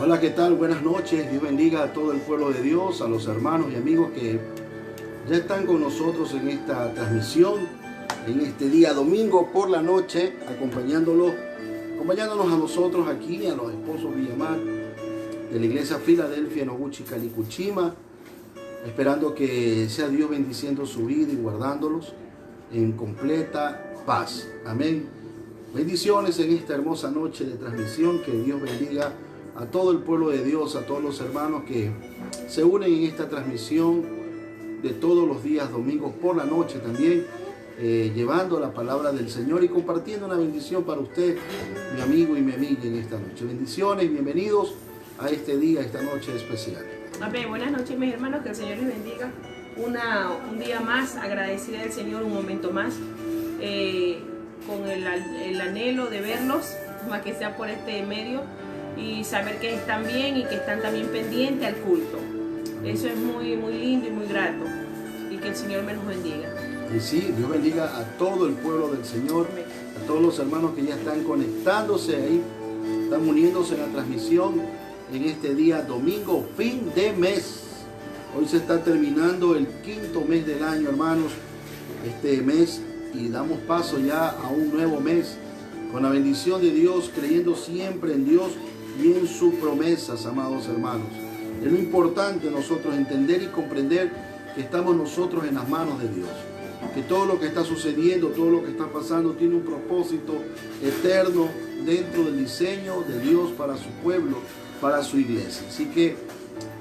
Hola, ¿qué tal? Buenas noches. Dios bendiga a todo el pueblo de Dios, a los hermanos y amigos que ya están con nosotros en esta transmisión, en este día domingo por la noche, acompañándonos a nosotros aquí, a los esposos Villamar de la iglesia Filadelfia, Noguchi, Calicuchima, esperando que sea Dios bendiciendo su vida y guardándolos en completa paz. Amén. Bendiciones en esta hermosa noche de transmisión. Que Dios bendiga a todo el pueblo de Dios, a todos los hermanos que se unen en esta transmisión de todos los días domingos por la noche también, llevando la palabra del Señor y compartiendo una bendición para usted, mi amigo y mi amiga, en esta noche. Bendiciones, bienvenidos a este día, a esta noche especial. Amén. Buenas noches, mis hermanos, que el Señor les bendiga. Un día más, agradecida del Señor, un momento más, con el anhelo de verlos, más que sea por este medio, y saber que están bien y que están también pendientes al culto. Eso es muy, muy lindo y muy grato, y que el Señor me los bendiga. Y sí, Dios bendiga a todo el pueblo del Señor, a todos los hermanos que ya están conectándose ahí, están uniéndose en la transmisión en este día domingo, fin de mes. Hoy se está terminando el quinto mes del año, hermanos, este mes, y damos paso ya a un nuevo mes con la bendición de Dios, creyendo siempre en Dios y en sus promesas, amados hermanos. Es lo importante nosotros entender y comprender que estamos nosotros en las manos de Dios, que todo lo que está sucediendo, todo lo que está pasando tiene un propósito eterno dentro del diseño de Dios para su pueblo, para su iglesia. Así que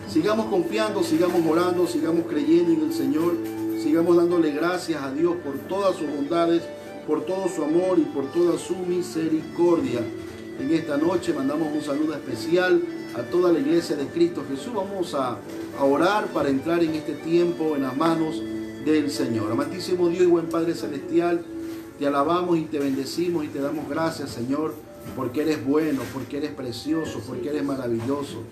sigamos confiando, sigamos orando, sigamos creyendo en el Señor, sigamos dándole gracias a Dios por todas sus bondades, por todo su amor y por toda su misericordia. En esta noche mandamos un saludo especial a toda la iglesia de Cristo Jesús. Vamos a orar para entrar en este tiempo en las manos del Señor. Amantísimo Dios y buen Padre Celestial, te alabamos y te bendecimos y te damos gracias, Señor, porque eres bueno, porque eres precioso, porque eres maravilloso.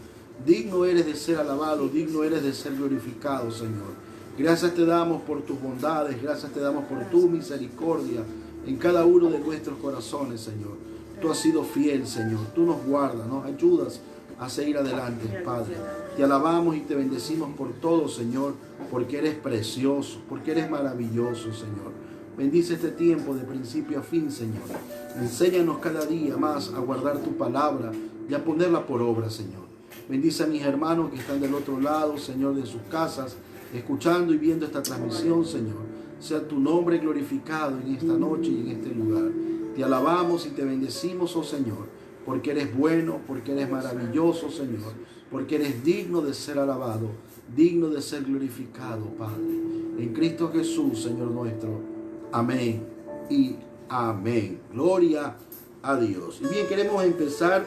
Digno eres de ser alabado, digno eres de ser glorificado, Señor. Gracias te damos por tus bondades, gracias te damos por tu misericordia en cada uno de nuestros corazones, Señor. Tú has sido fiel, Señor. Tú nos guardas, nos ayudas a seguir adelante, Padre. Te alabamos y te bendecimos por todo, Señor, porque eres precioso, porque eres maravilloso, Señor. Bendice este tiempo de principio a fin, Señor. Enséñanos cada día más a guardar tu palabra y a ponerla por obra, Señor. Bendice a mis hermanos que están del otro lado, Señor, de sus casas, escuchando y viendo esta transmisión, Señor. Sea tu nombre glorificado en esta noche y en este lugar. Te alabamos y te bendecimos, oh Señor, porque eres bueno, porque eres maravilloso, Señor, porque eres digno de ser alabado, digno de ser glorificado, Padre. En Cristo Jesús, Señor nuestro. Amén y amén. Gloria a Dios. Y bien, queremos empezar,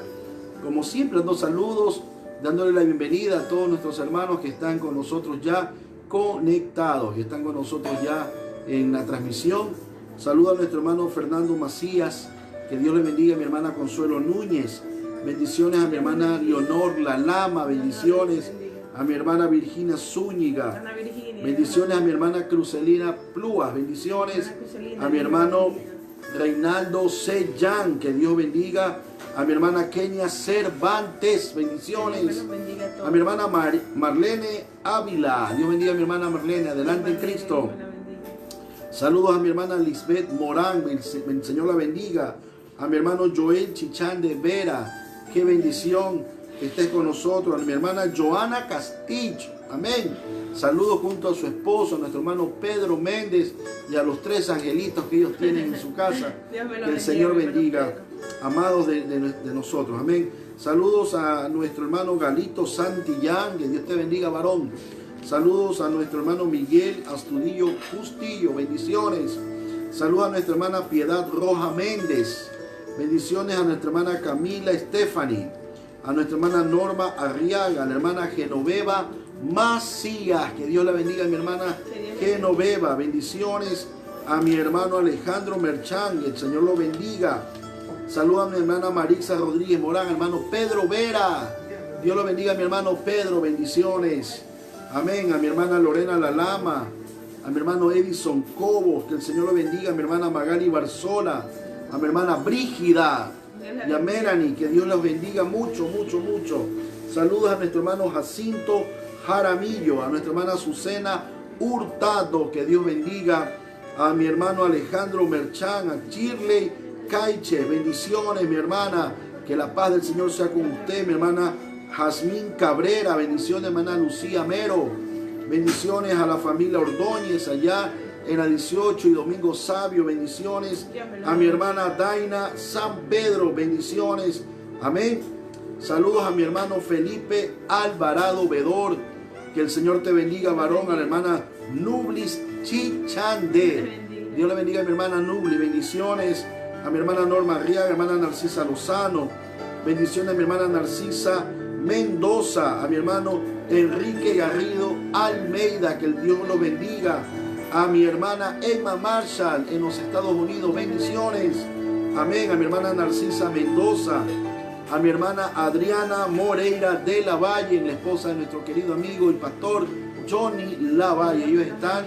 como siempre, dando saludos, dándole la bienvenida a todos nuestros hermanos que están con nosotros ya conectados, que están con nosotros ya en la transmisión. Saluda a nuestro hermano Fernando Macías, que Dios le bendiga a mi hermana Consuelo Núñez, bendiciones a mi hermana Leonor La Lama, bendiciones a mi hermana Virginia Zúñiga, bendiciones a mi hermana Crucelina Plúas, bendiciones a mi hermano Reinaldo Sellán, que Dios bendiga a mi hermana Kenia Cervantes, bendiciones a mi hermana Marlene Ávila, Dios bendiga a mi hermana Marlene, adelante en Cristo. Saludos a mi hermana Lisbeth Morán, el Señor la bendiga. A mi hermano Joel Chichán de Vera, qué bendición que estés con nosotros. A mi hermana Joana Castillo, amén. Saludos junto a su esposo, a nuestro hermano Pedro Méndez y a los 3 angelitos que ellos tienen en su casa. Que el Señor bendiga, amados de nosotros, amén. Saludos a nuestro hermano Galito Santillán, que Dios te bendiga, varón. Saludos a nuestro hermano Miguel Astudillo Justillo, bendiciones. Saludos a nuestra hermana Piedad Roja Méndez. Bendiciones a nuestra hermana Camila Stephanie. A nuestra hermana Norma Arriaga, a la hermana Genoveva Macías. Que Dios la bendiga a mi hermana Genoveva. Bendiciones a mi hermano Alejandro Merchán. El Señor lo bendiga. Saludos a mi hermana Marisa Rodríguez Morán, hermano Pedro Vera. Dios lo bendiga a mi hermano Pedro. Bendiciones. Amén. A mi hermana Lorena La Lama, a mi hermano Edison Cobos, que el Señor lo bendiga, a mi hermana Magali Barzola, a mi hermana Brígida, y a Melanie, que Dios los bendiga mucho, mucho, mucho. Saludos a nuestro hermano Jacinto Jaramillo, a nuestra hermana Azucena Hurtado, que Dios bendiga. A mi hermano Alejandro Merchán, a Shirley Caiche, bendiciones mi hermana, que la paz del Señor sea con usted. Mi hermana Jazmín Cabrera, bendiciones hermana Lucía Mero, bendiciones a la familia Ordóñez allá en la 18 y Domingo Sabio, bendiciones a mi hermana Daina San Pedro, bendiciones, amén. Saludos a mi hermano Felipe Alvarado Vedor, que el Señor te bendiga varón. A la hermana Nublis Chichande, Dios le bendiga a mi hermana Nubli, bendiciones a mi hermana Norma Arriaga, hermana Narcisa Lozano, bendiciones a mi hermana Narcisa Mendoza, a mi hermano Enrique Garrido Almeida, que el Dios lo bendiga. A mi hermana Emma Marshall en los Estados Unidos, bendiciones, amén. A mi hermana Narcisa Mendoza, a mi hermana Adriana Moreira de la Valle, la esposa de nuestro querido amigo y pastor Johnny Lavalle. Ellos están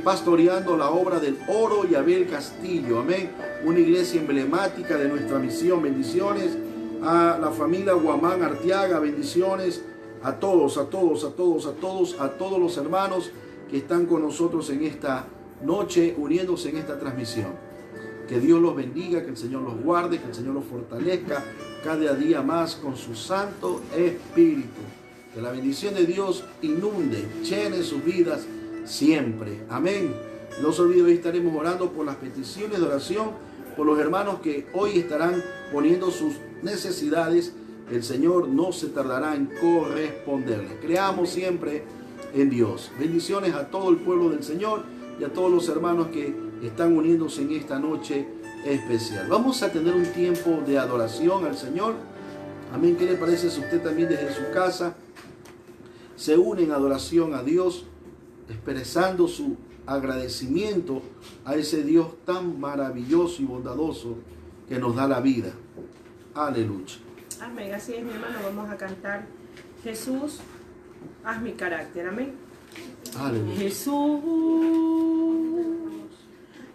pastoreando la obra del Oro y Abel Castillo, amén. Una iglesia emblemática de nuestra misión, bendiciones. A la familia Guamán Arteaga, bendiciones a todos, a todos, a todos, a todos, a todos los hermanos que están con nosotros en esta noche, uniéndose en esta transmisión. Que Dios los bendiga, que el Señor los guarde, que el Señor los fortalezca cada día más con su Santo Espíritu. Que la bendición de Dios inunde, llene sus vidas siempre. Amén. No se olvide, hoy estaremos orando por las peticiones de oración, por los hermanos que hoy estarán poniendo sus necesidades. El Señor no se tardará en corresponderles. Creamos siempre en Dios. Bendiciones a todo el pueblo del Señor y a todos los hermanos que están uniéndose en esta noche especial. Vamos a tener un tiempo de adoración al Señor. Amén. ¿Qué le parece si usted también desde su casa se une en adoración a Dios, expresando su agradecimiento a ese Dios tan maravilloso y bondadoso que nos da la vida? Aleluya. Amén. Así es, mi hermano. Vamos a cantar Jesús, haz mi carácter. Amén. Aleluya. Jesús,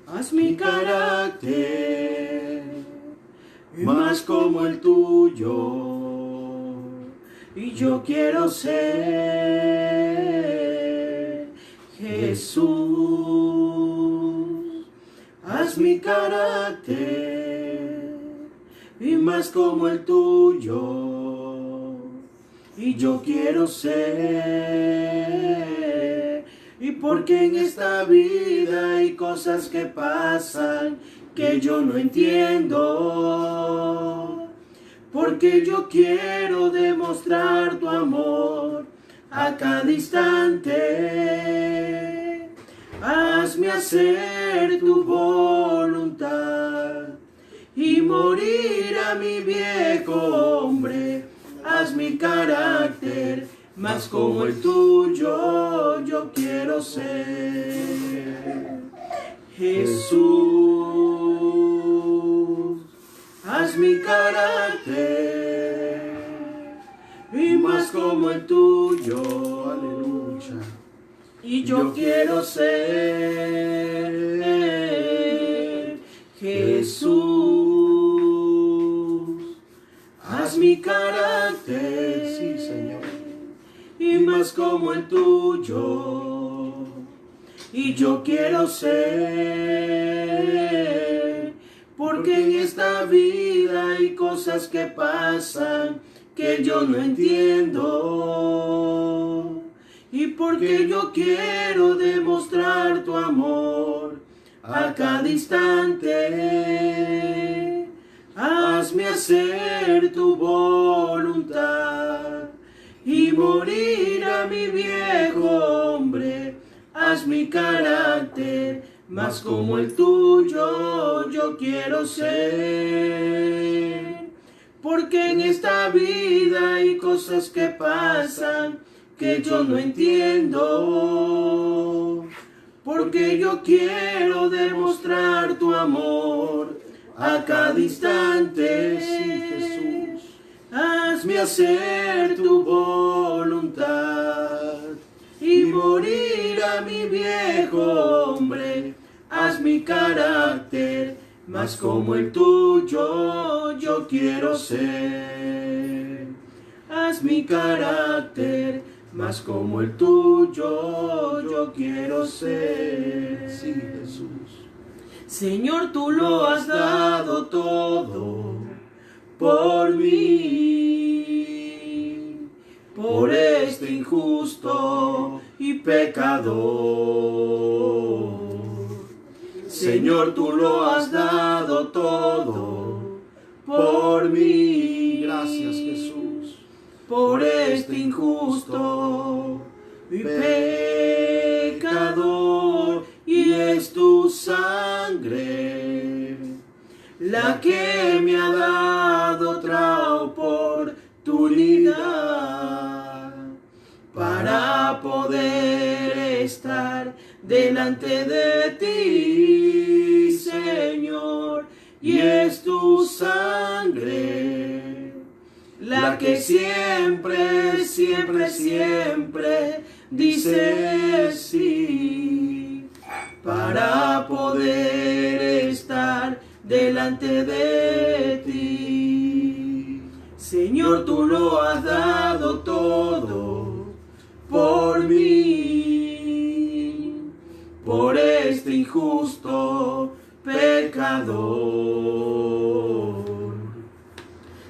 haz mi carácter más como el tuyo, y yo quiero ser Jesús. Haz mi carácter y más como el tuyo, y yo quiero ser. Y porque en esta vida hay cosas que pasan que yo no entiendo, porque yo quiero demostrar tu amor a cada instante. Hazme hacer tu voluntad y morir a mi viejo hombre. Haz mi carácter más como el tuyo, yo quiero ser. Jesús, haz mi carácter y más como el tuyo. Aleluya. Y yo quiero ser Jesús. Haz mi carácter, sí, Señor, y más como el tuyo. Y yo quiero ser, porque en esta vida hay cosas que pasan que yo no entiendo. Y porque yo quiero demostrar tu amor a cada instante. Hazme hacer tu voluntad y morir a mi viejo hombre. Haz mi carácter más como el tuyo, yo quiero ser. Porque en esta vida hay cosas que pasan que yo no entiendo, porque yo quiero demostrar tu amor a cada instante. sí, Jesús. Hazme hacer tu voluntad y morir a mi viejo hombre. Haz mi carácter más como el tuyo yo quiero ser. Haz mi carácter más como el tuyo yo quiero ser. Sí, Jesús. Señor, tú lo has dado todo por mí, por este injusto y pecador. Señor, tú lo has dado todo por mí. Gracias, Jesús. Por este injusto y pecador. Y es tu sangre la que me ha dado otra oportunidad para poder estar delante de ti, Señor. Y es tu sangre la que siempre, siempre, siempre dice sí, para poder estar delante de ti. Señor, tú lo has dado todo por mí, por este injusto pecador.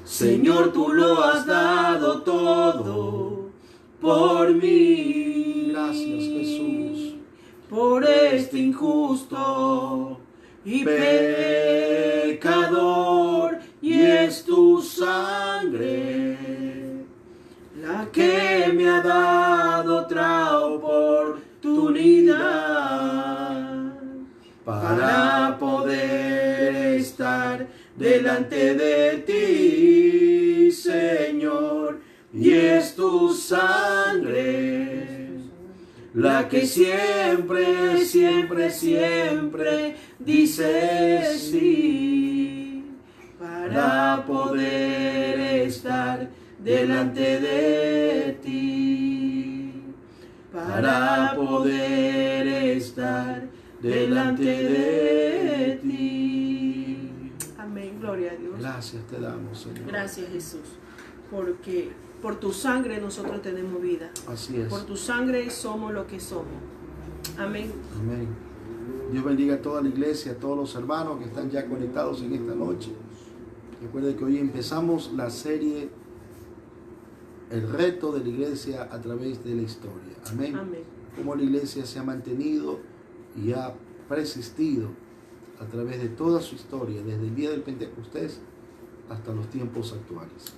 Señor, tú lo has dado todo por mí. Gracias, Jesús. Por este injusto y pecador. Y es tu sangre la que me ha dado otra oportunidad para poder estar delante de ti, Señor. Y es tu sangre la que siempre, siempre, siempre dice sí, para poder estar delante de ti, para poder estar delante de ti. Amén, gloria a Dios. Gracias te damos, Señor. Gracias, Jesús, porque por tu sangre nosotros tenemos vida. Así es. Por tu sangre somos lo que somos. Amén. Amén. Dios bendiga a toda la iglesia, a todos los hermanos que están ya conectados en esta noche. Recuerden que hoy empezamos la serie El reto de la iglesia a través de la historia. Amén. Amén. Cómo la iglesia se ha mantenido y ha persistido a través de toda su historia, desde el día del Pentecostés hasta los tiempos actuales.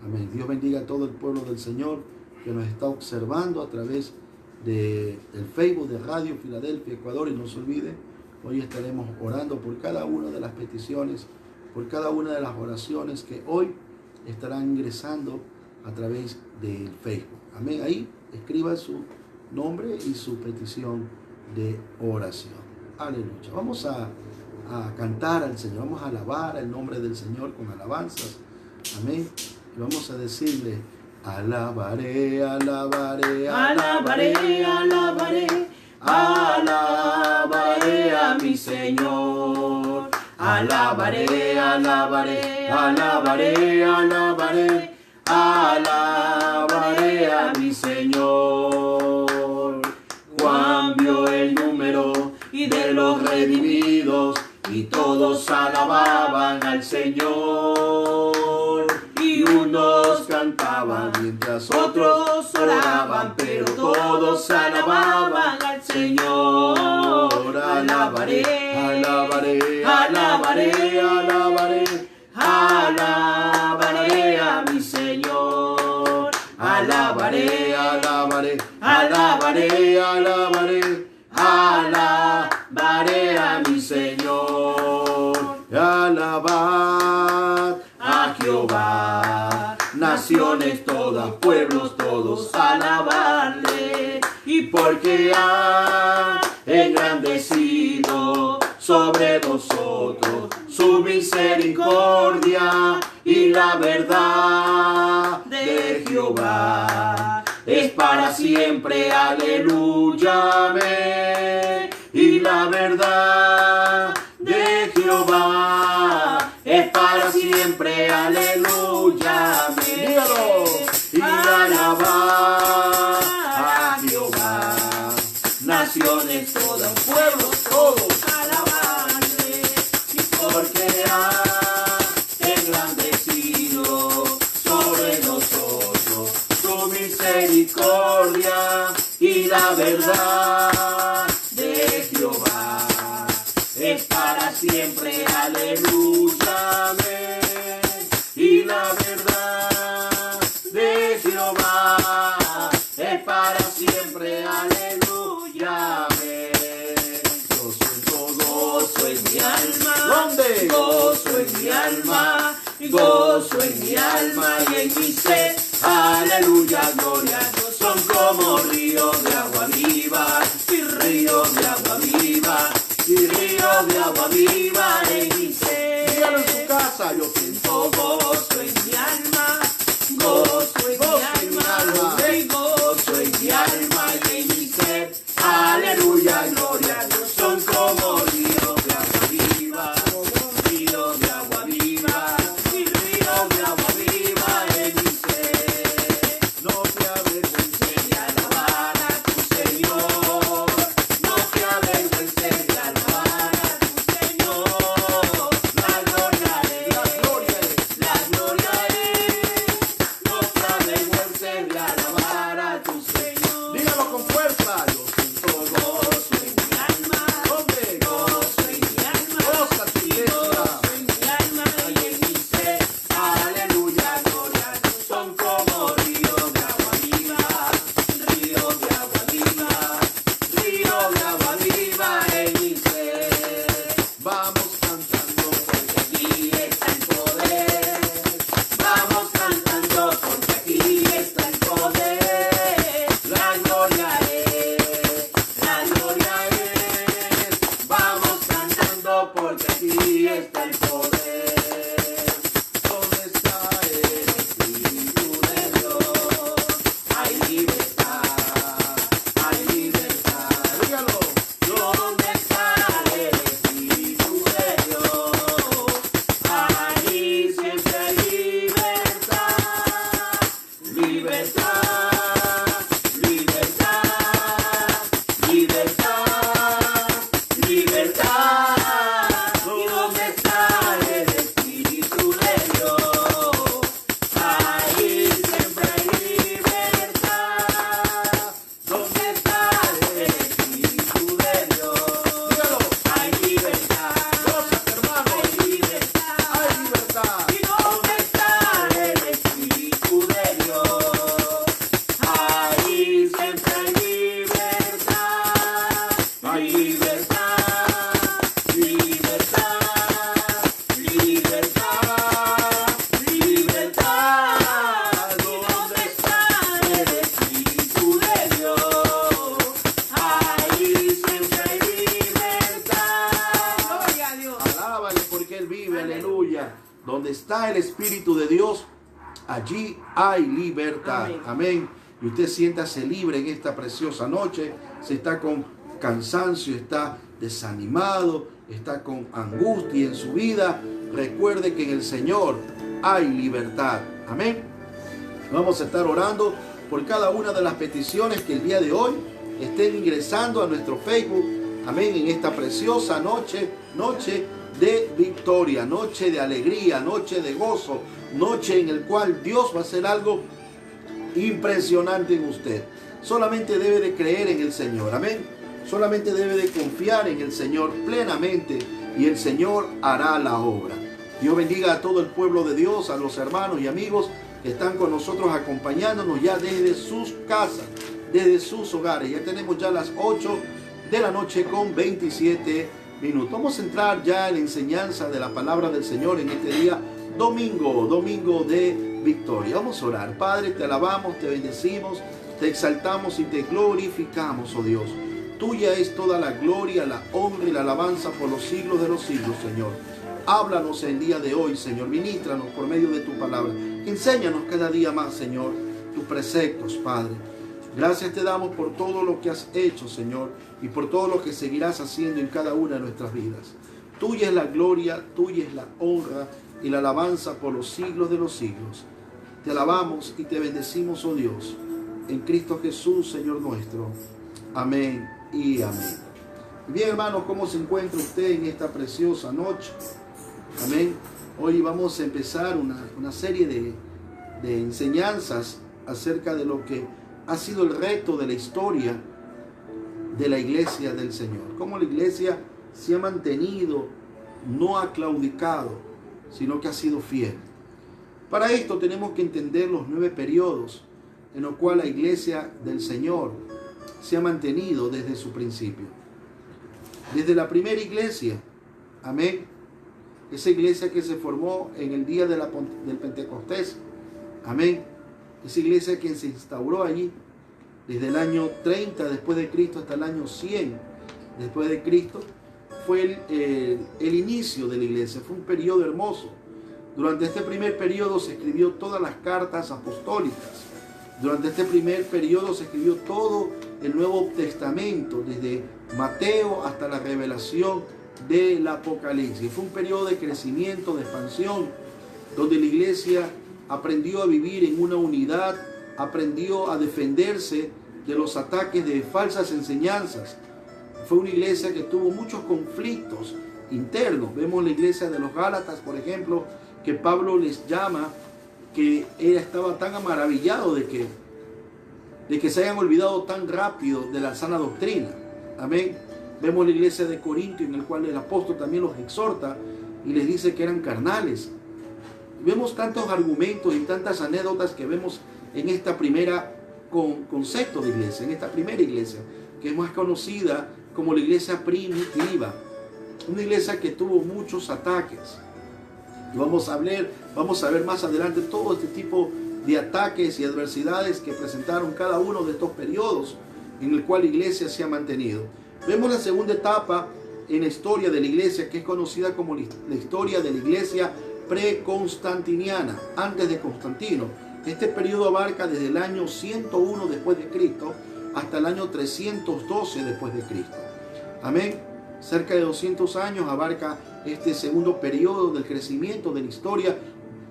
Amén. Dios bendiga a todo el pueblo del Señor que nos está observando a través del Facebook de Radio Filadelfia, Ecuador. Y no se olvide, hoy estaremos orando por cada una de las peticiones, por cada una de las oraciones que hoy estarán ingresando a través del Facebook. Amén. Ahí escriba su nombre y su petición de oración. Aleluya. Vamos a cantar al Señor, vamos a alabar el nombre del Señor con alabanzas. Amén. Y vamos a decirle: alabaré, alabaré, alabaré, alabaré, alabaré a mi Señor. Alabaré, alabaré, alabaré, alabaré, alabaré a mi Señor. Juan vio el número y de los redimidos, y todos alababan al Señor. Y unos cantaban mientras otros oraban, pero todos alababan al Señor. Alabaré, alabaré, alabaré, alabaré, alabaré a mi Señor. Alabaré, alabaré, alabaré, alabaré, alabaré a mi Señor. Alabad a Jehová, naciones todas, pueblos todos, alabarle. Y porque ha engrandecido sobre nosotros su misericordia, y la verdad de Jehová es para siempre, aleluya, amén. Y la verdad de Jehová siempre, aleluya, amén. Dígalo. Y alabar a Jehová, naciones, todos, pueblos, todos, alabarle, porque ha engrandecido sobre nosotros su misericordia y la verdad de Jehová es para siempre, aleluya, amén. Y la verdad de Jehová es para siempre, aleluya, amén. Gozo en mi alma, ¿dónde? Gozo en mi alma, gozo en mi alma y en mi ser, aleluya, gloria a Dios. Son como ríos de agua viva, y ríos de agua viva, y ríos de agua viva en mi ser. Dígalo en su casa, yo siento gozo en mi alma, gozo en mi alma, y gozo en mi alma y en mi ser, aleluya, gloria a Dios. Son como ríos de agua viva, ríos de agua viva, y ríos de agua viva en mi ser. No te avergüences de alabar a tu Señor, no te avergüences de alabar a tu Señor. La gloria es, la gloria es. No te avergüences de alabar a tu Señor. Dígalo con fuerza. Yo siento gozo en mi alma. ¿Dónde? Gozo en mi alma. Goza tu iglesia. Gozo en mi alma y en mi ser. Aleluya, gloria a Dios. Son como ríos de agua viva, ríos de agua viva, ríos de agua viva en mi ser. Vamos cantando porque aquí está el poder. Vamos cantando porque aquí está el poder. La gloria es, la gloria es. Vamos cantando porque aquí está el poder. ¿Dónde está el Espíritu de Dios? Hay libertad, hay libertad. Dígalo. ¿Dónde está el Espíritu de Dios? Ahí siempre hay libertad, libertad, libertad, libertad, libertad. ¿Y dónde está el Espíritu de Dios? Ahí siempre hay libertad. ¿Dónde está el Espíritu de Dios? Dígalo. Hay libertad. Gózate, hermano. Hay libertad. Hay libertad. ¿Y dónde está el Espíritu de Dios? Ahí siempre hay libertad. Hay libertad, libertad, libertad, libertad. ¿Dónde está el Espíritu de Dios? Ahí siempre hay libertad. Gloria a Dios. Alábale porque Él vive, aleluya. Donde está el Espíritu de Dios, allí hay libertad. Amén. Amén. Y usted siéntase libre en esta preciosa noche. Si está con cansancio, está desanimado, está con angustia en su vida, recuerde que en el Señor hay libertad. Amén. Vamos a estar orando por cada una de las peticiones que el día de hoy estén ingresando a nuestro Facebook. Amén. En esta preciosa noche, noche de victoria, noche de alegría, noche de gozo, noche en el cual Dios va a hacer algo impresionante en usted. Solamente debe de creer en el Señor. Amén. Solamente debe de confiar en el Señor plenamente y el Señor hará la obra. Dios bendiga a todo el pueblo de Dios, a los hermanos y amigos que están con nosotros acompañándonos ya desde sus casas, desde sus hogares. Ya tenemos ya las 8 de la noche con 27 minutos. Vamos a entrar ya en la enseñanza de la palabra del Señor en este día domingo, domingo de victoria. Vamos a orar. Padre, te alabamos, te bendecimos, te exaltamos y te glorificamos, oh Dios. Tuya es toda la gloria, la honra y la alabanza por los siglos de los siglos, Señor. Háblanos el día de hoy, Señor. Ministranos por medio de tu palabra. Enséñanos cada día más, Señor, tus preceptos, Padre. Gracias te damos por todo lo que has hecho, Señor, y por todo lo que seguirás haciendo en cada una de nuestras vidas. Tuya es la gloria, tuya es la honra y la alabanza por los siglos de los siglos. Te alabamos y te bendecimos, oh Dios, en Cristo Jesús, Señor nuestro. Amén y amén. Bien, hermanos, ¿cómo se encuentra usted en esta preciosa noche? Amén. Hoy vamos a empezar una serie de enseñanzas acerca de lo que ha sido el reto de la historia de la iglesia del Señor. Cómo la iglesia se ha mantenido, no ha claudicado, sino que ha sido fiel. Para esto tenemos que entender los 9 periodos en los cuales la iglesia del Señor se ha mantenido desde su principio. Desde la primera iglesia, amén, esa iglesia que se formó en el día del Pentecostés, amén, esa iglesia que se instauró allí desde el año 30 después de Cristo hasta el año 100 después de Cristo, fue el inicio de la iglesia. Fue un periodo hermoso. Durante este primer periodo se escribió todas las cartas apostólicas. Durante este primer periodo se escribió todo el Nuevo Testamento, desde Mateo hasta la revelación del Apocalipsis. Fue un periodo de crecimiento, de expansión, donde la iglesia aprendió a vivir en una unidad, aprendió a defenderse de los ataques de falsas enseñanzas. Fue una iglesia que tuvo muchos conflictos internos. Vemos la iglesia de los Gálatas, por ejemplo, que Pablo les llama, que él estaba tan maravillado de que se hayan olvidado tan rápido de la sana doctrina. Amén. Vemos la iglesia de Corinto, en el cual el apóstol también los exhorta y les dice que eran carnales. Vemos tantos argumentos y tantas anécdotas que vemos en esta primera concepto de iglesia, en esta primera iglesia, que es más conocida como la iglesia primitiva. Una iglesia que tuvo muchos ataques. Y vamos a ver más adelante todo este tipo de ataques y adversidades que presentaron cada uno de estos periodos en el cual la iglesia se ha mantenido. Vemos la segunda etapa en la historia de la iglesia, que es conocida como la historia de la iglesia preconstantiniana, antes de Constantino. Este periodo abarca desde el año 101 después de Cristo hasta el año 312 después de Cristo. Amén. Cerca de 200 años abarca este segundo periodo del crecimiento de la historia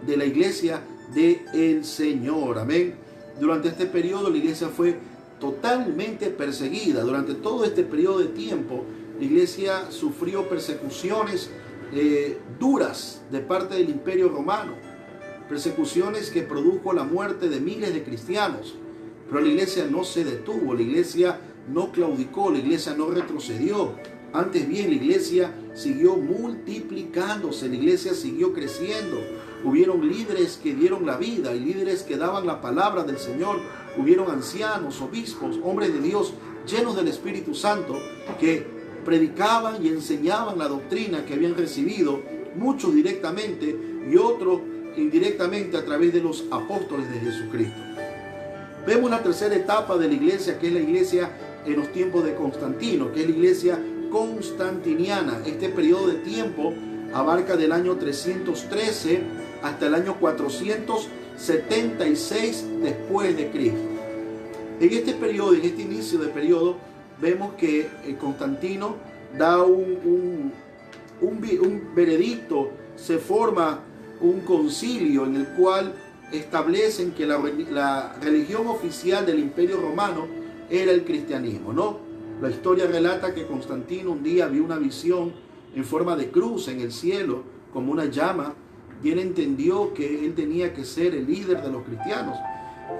de la iglesia del Señor. Amén. Durante este periodo la iglesia fue totalmente perseguida. Durante todo este periodo de tiempo la iglesia sufrió persecuciones duras de parte del Imperio Romano. Persecuciones que produjo la muerte de miles de cristianos. Pero la iglesia no se detuvo, la iglesia no claudicó, la iglesia no retrocedió. Antes bien, la iglesia siguió multiplicándose, la iglesia siguió creciendo. Hubieron líderes que dieron la vida y líderes que daban la palabra del Señor. Hubieron ancianos, obispos, hombres de Dios llenos del Espíritu Santo que predicaban y enseñaban la doctrina que habían recibido, muchos directamente y otros indirectamente a través de los apóstoles de Jesucristo. Vemos la tercera etapa de la iglesia, que es la iglesia en los tiempos de Constantino, que es la iglesia constantiniana. Este periodo de tiempo abarca del año 313 hasta el año 476 después de Cristo. En este periodo, en este inicio de periodo, vemos que Constantino da un veredicto, se forma un concilio en el cual establecen que la religión oficial del Imperio Romano era el cristianismo, ¿no? La historia relata que Constantino un día vio una visión en forma de cruz en el cielo, como una llama, y él entendió que él tenía que ser el líder de los cristianos.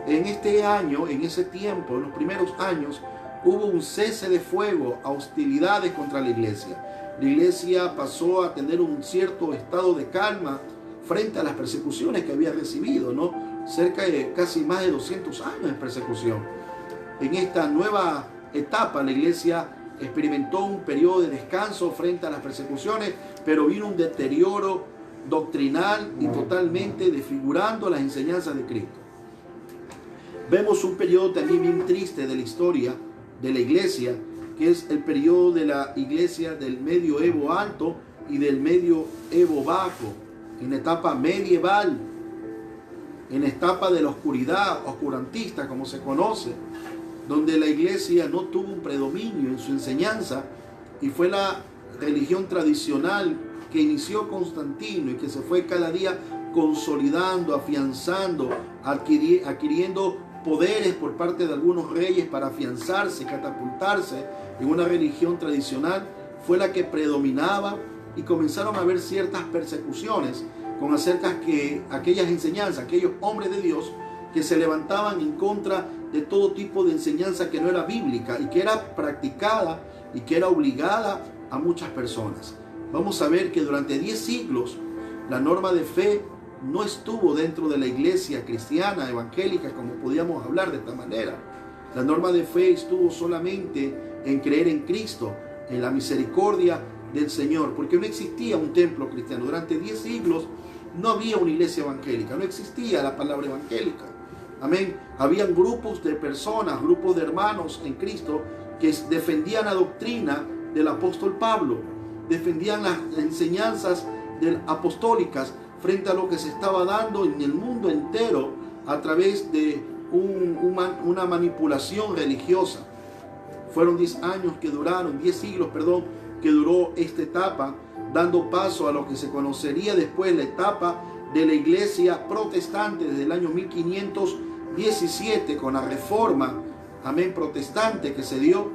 En este año, en ese tiempo, en los primeros años, hubo un cese de fuego, hostilidades contra la iglesia. La iglesia pasó a tener un cierto estado de calma frente a las persecuciones que había recibido, ¿no? Cerca de casi más de 200 años de persecución. En esta nueva etapa la iglesia experimentó un periodo de descanso frente a las persecuciones, pero vino un deterioro doctrinal y totalmente desfigurando las enseñanzas de Cristo. Vemos un periodo también bien triste de la historia de la iglesia, que es el periodo de la iglesia del medioevo alto y del medioevo bajo, en la etapa medieval, en la etapa de la oscuridad, oscurantista como se conoce, donde la iglesia no tuvo un predominio en su enseñanza y fue la religión tradicional que inició Constantino y que se fue cada día consolidando, afianzando, adquiriendo poderes por parte de algunos reyes para afianzarse, catapultarse en una religión tradicional, fue la que predominaba, y comenzaron a haber ciertas persecuciones con acerca que aquellas enseñanzas, aquellos hombres de Dios que se levantaban en contra de todo tipo de enseñanza que no era bíblica y que era practicada y que era obligada a muchas personas. Vamos a ver que durante 10 siglos la norma de fe no estuvo dentro de la iglesia cristiana, evangélica, como podíamos hablar de esta manera. La norma de fe estuvo solamente en creer en Cristo, en la misericordia del Señor, porque no existía un templo cristiano. Durante 10 siglos no había una iglesia evangélica, no existía la palabra evangélica. Amén. Habían grupos de personas, grupos de hermanos en Cristo que defendían la doctrina del apóstol Pablo, defendían las enseñanzas apostólicas frente a lo que se estaba dando en el mundo entero a través de una manipulación religiosa. Fueron 10 siglos, que duró esta etapa, dando paso a lo que se conocería después la etapa de la iglesia protestante desde el año 1517 con la reforma, amén, protestante que se dio,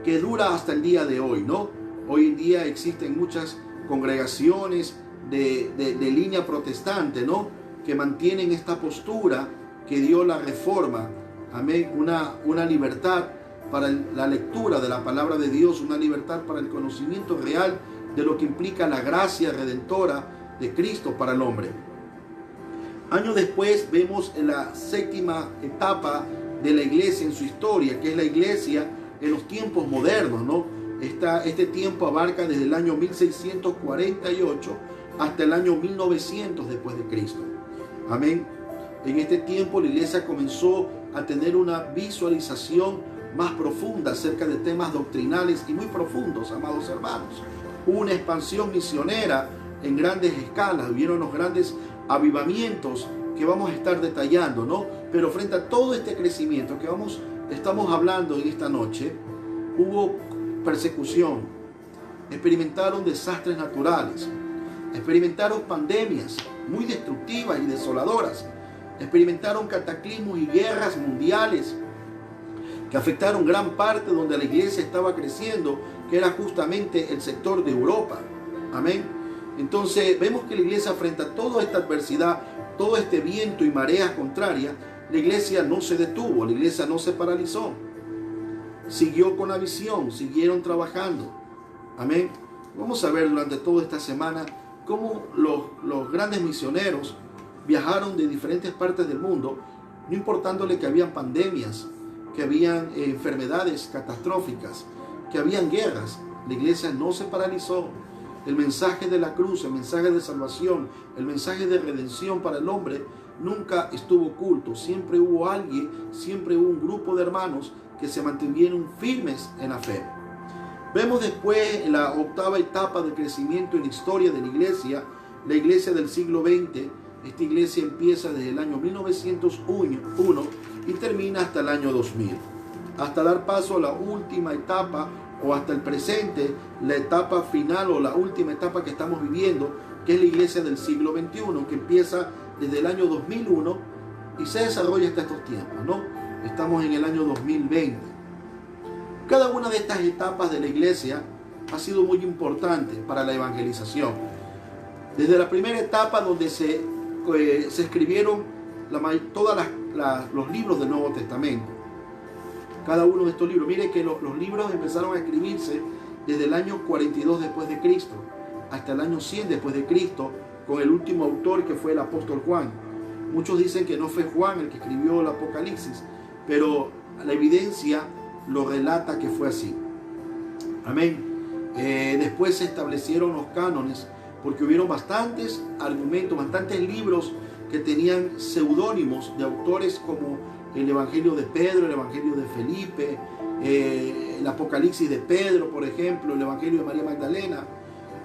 que dura hasta el día de hoy, ¿no? Hoy en día existen muchas congregaciones de línea protestante, ¿no?, que mantienen esta postura que dio la reforma, amén, una libertad para la lectura de la palabra de Dios, una libertad para el conocimiento real de lo que implica la gracia redentora de Cristo para el hombre. Años después vemos en la séptima etapa de la iglesia en su historia, que es la iglesia en los tiempos modernos, ¿no? Este tiempo abarca desde el año 1648 hasta el año 1900 después de Cristo. Amén. En este tiempo la iglesia comenzó a tener una visualización más profunda acerca de temas doctrinales y muy profundos, amados hermanos. Hubo una expansión misionera en grandes escalas, hubieron los grandes avivamientos que vamos a estar detallando, ¿no? Pero frente a todo este crecimiento que estamos hablando en esta noche, hubo persecución, experimentaron desastres naturales, experimentaron pandemias muy destructivas y desoladoras, experimentaron cataclismos y guerras mundiales que afectaron gran parte donde la iglesia estaba creciendo, que era justamente el sector de Europa. Amén. Entonces vemos que la iglesia, frente a toda esta adversidad, todo este viento y mareas contrarias, la iglesia no se detuvo, la iglesia no se paralizó. Siguió con la visión, siguieron trabajando. Amén. Vamos a ver durante toda esta semana cómo los grandes misioneros viajaron de diferentes partes del mundo, no importándole que habían pandemias, que habían enfermedades catastróficas, que habían guerras. La iglesia no se paralizó. El mensaje de la cruz, el mensaje de salvación, el mensaje de redención para el hombre nunca estuvo oculto. Siempre hubo alguien, siempre hubo un grupo de hermanos que se mantuvieron firmes en la fe. Vemos después la octava etapa de crecimiento en la historia de la iglesia del siglo XX. Esta iglesia empieza desde el año 1901 y termina hasta el año 2000, hasta dar paso a la última etapa, o hasta el presente, la etapa final o la última etapa que estamos viviendo, que es la iglesia del siglo XXI, que empieza desde el año 2001 y se desarrolla hasta estos tiempos, ¿no? Estamos en el año 2020. Cada una de estas etapas de la iglesia ha sido muy importante para la evangelización. Desde la primera etapa, donde se escribieron todos los libros del Nuevo Testamento. Cada uno de estos libros, mire que los libros empezaron a escribirse desde el año 42 después de Cristo hasta el año 100 después de Cristo, con el último autor, que fue el apóstol Juan. Muchos dicen que no fue Juan el que escribió el Apocalipsis, pero la evidencia lo relata que fue así. Amén. Después se establecieron los cánones, porque hubieron bastantes argumentos, bastantes libros que tenían seudónimos de autores como el Evangelio de Pedro, el Evangelio de Felipe, el Apocalipsis de Pedro, por ejemplo, el Evangelio de María Magdalena.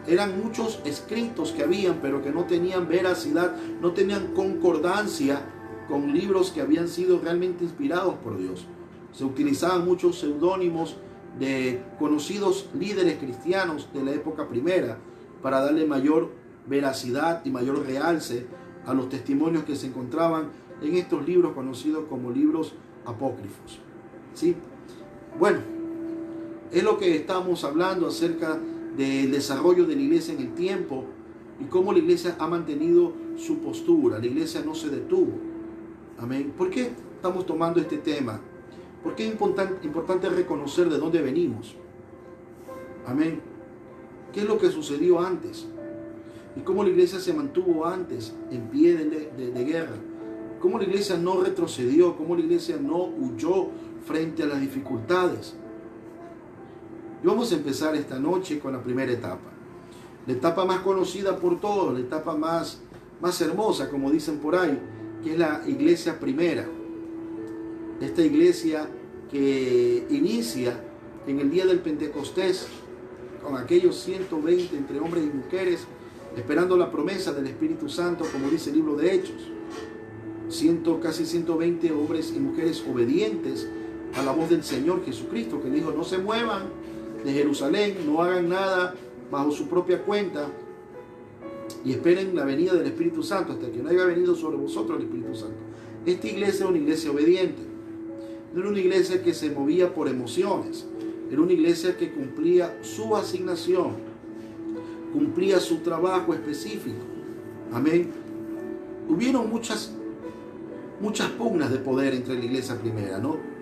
Eran muchos escritos que habían, pero que no tenían veracidad, no tenían concordancia con libros que habían sido realmente inspirados por Dios. Se utilizaban muchos seudónimos de conocidos líderes cristianos de la época primera, para darle mayor veracidad y mayor realce a los testimonios que se encontraban en estos libros conocidos como libros apócrifos. ¿Sí? Bueno, es lo que estamos hablando acerca del desarrollo de la iglesia en el tiempo y cómo la iglesia ha mantenido su postura. La iglesia no se detuvo. Amén. ¿Por qué estamos tomando este tema? Porque es importante reconocer de dónde venimos. Amén. ¿Qué es lo que sucedió antes? Y cómo la iglesia se mantuvo antes en pie de guerra. Cómo la iglesia no retrocedió, cómo la iglesia no huyó frente a las dificultades. Y vamos a empezar esta noche con la primera etapa. La etapa más conocida por todos, la etapa más hermosa, como dicen por ahí, que es la iglesia primera. Esta iglesia que inicia en el día del Pentecostés con aquellos 120 entre hombres y mujeres esperando la promesa del Espíritu Santo, como dice el libro de Hechos. Casi 120 hombres y mujeres obedientes a la voz del Señor Jesucristo, que dijo: no se muevan de Jerusalén, no hagan nada bajo su propia cuenta y esperen la venida del Espíritu Santo hasta que no haya venido sobre vosotros el Espíritu Santo. Esta iglesia era una iglesia obediente, no era una iglesia que se movía por emociones, era una iglesia que cumplía su asignación, cumplía su trabajo específico. Amén. Hubieron muchas pugnas de poder entre la iglesia primera, ¿no?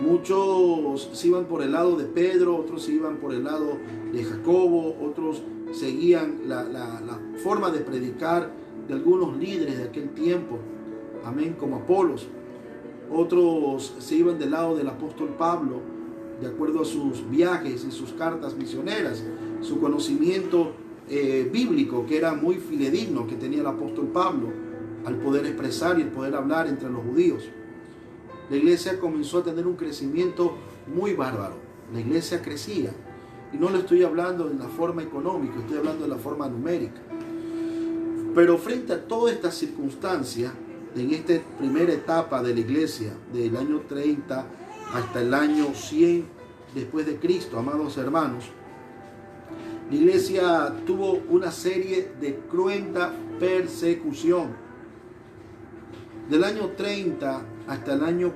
Muchos se iban por el lado de Pedro, otros se iban por el lado de Jacobo, otros seguían la forma de predicar de algunos líderes de aquel tiempo, amén, como Apolos. Otros se iban del lado del apóstol Pablo, de acuerdo a sus viajes y sus cartas misioneras, su conocimiento bíblico, que era muy fidedigno, que tenía el apóstol Pablo al poder expresar y el poder hablar entre los judíos. La iglesia comenzó a tener un crecimiento muy bárbaro. La iglesia crecía. Y no le estoy hablando en la forma económica, estoy hablando de la forma numérica. Pero frente a toda esta circunstancia, en esta primera etapa de la iglesia, del año 30 hasta el año 100 después de Cristo, amados hermanos, la iglesia tuvo una serie de cruenta persecución. Del año 30 hasta el año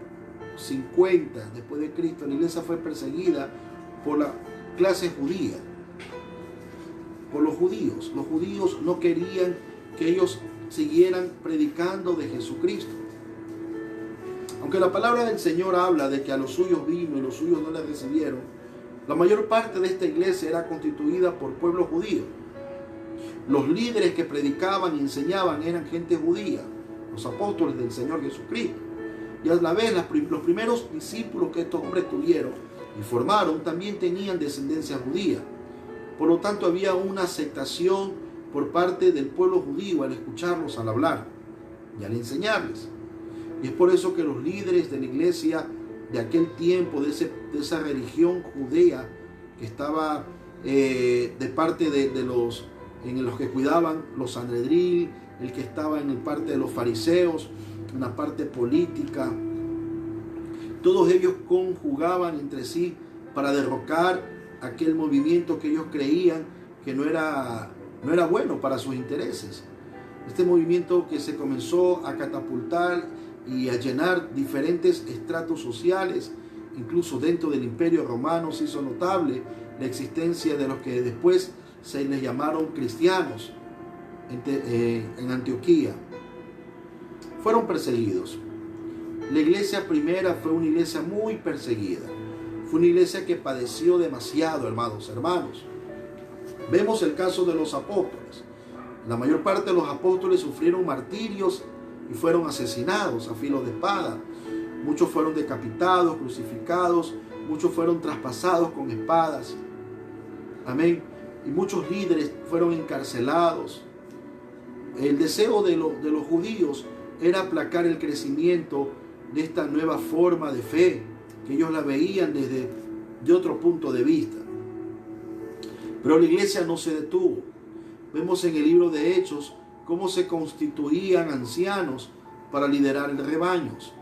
50 después de Cristo, la iglesia fue perseguida por la clase judía, por los judíos. Los judíos no querían que ellos siguieran predicando de Jesucristo. Aunque la palabra del Señor habla de que a los suyos vino y los suyos no le recibieron, la mayor parte de esta iglesia era constituida por pueblo judío. Los líderes que predicaban y enseñaban eran gente judía, los apóstoles del Señor Jesucristo. Y a la vez los primeros discípulos que estos hombres tuvieron y formaron también tenían descendencia judía. Por lo tanto, había una aceptación por parte del pueblo judío al escucharlos, al hablar y al enseñarles. Y es por eso que los líderes de la iglesia de aquel tiempo, de esa religión judea que estaba de parte de los que cuidaban los Sanedrín, el que estaba en el parte de los fariseos, en la parte política, todos ellos conjugaban entre sí para derrocar aquel movimiento que ellos creían que no era bueno para sus intereses. Este movimiento que se comenzó a catapultar y a llenar diferentes estratos sociales, incluso dentro del Imperio Romano se hizo notable la existencia de los que después se les llamaron cristianos en Antioquía. Fueron perseguidos. La iglesia primera fue una iglesia muy perseguida. Fue una iglesia que padeció demasiado, hermanos. Vemos el caso de los apóstoles. La mayor parte de los apóstoles sufrieron martirios y fueron asesinados a filo de espada. Muchos fueron decapitados, crucificados, muchos fueron traspasados con espadas. Amén. Y muchos líderes fueron encarcelados. El deseo de los judíos era aplacar el crecimiento de esta nueva forma de fe, que ellos la veían de otro punto de vista. Pero la iglesia no se detuvo. Vemos en el libro de Hechos cómo se constituían ancianos para liderar rebaños.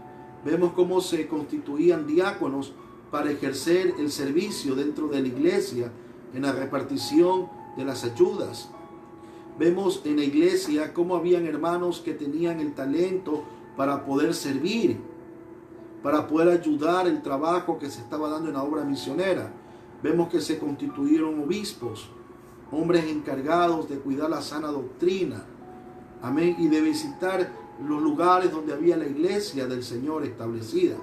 Vemos cómo se constituían diáconos para ejercer el servicio dentro de la iglesia en la repartición de las ayudas. Vemos en la iglesia cómo habían hermanos que tenían el talento para poder servir, para poder ayudar el trabajo que se estaba dando en la obra misionera. Vemos que se constituyeron obispos, hombres encargados de cuidar la sana doctrina, amén, y de visitar los lugares donde había la iglesia del Señor establecida.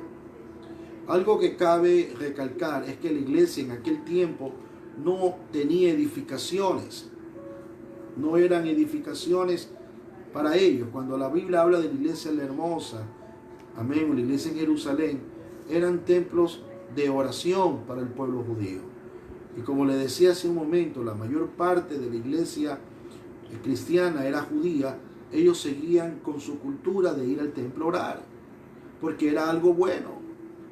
Algo que cabe recalcar es que la iglesia en aquel tiempo no tenía edificaciones, no eran edificaciones para ellos. Cuando la Biblia habla de la iglesia la hermosa, amén, o la iglesia en Jerusalén, eran templos de oración para el pueblo judío. Y como le decía hace un momento, la mayor parte de la iglesia cristiana era judía. Ellos seguían con su cultura de ir al templo a orar, porque era algo bueno,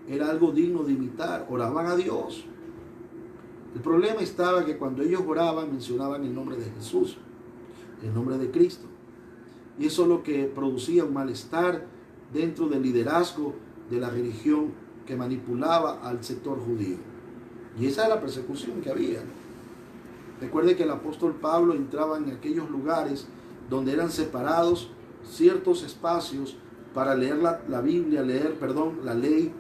era algo digno de imitar, oraban a Dios. El problema estaba que cuando ellos oraban mencionaban el nombre de Jesús, el nombre de Cristo. Y eso es lo que producía un malestar dentro del liderazgo de la religión que manipulaba al sector judío. Y esa era la persecución que había. Recuerde que el apóstol Pablo entraba en aquellos lugares donde eran separados ciertos espacios para leer la Biblia, la ley,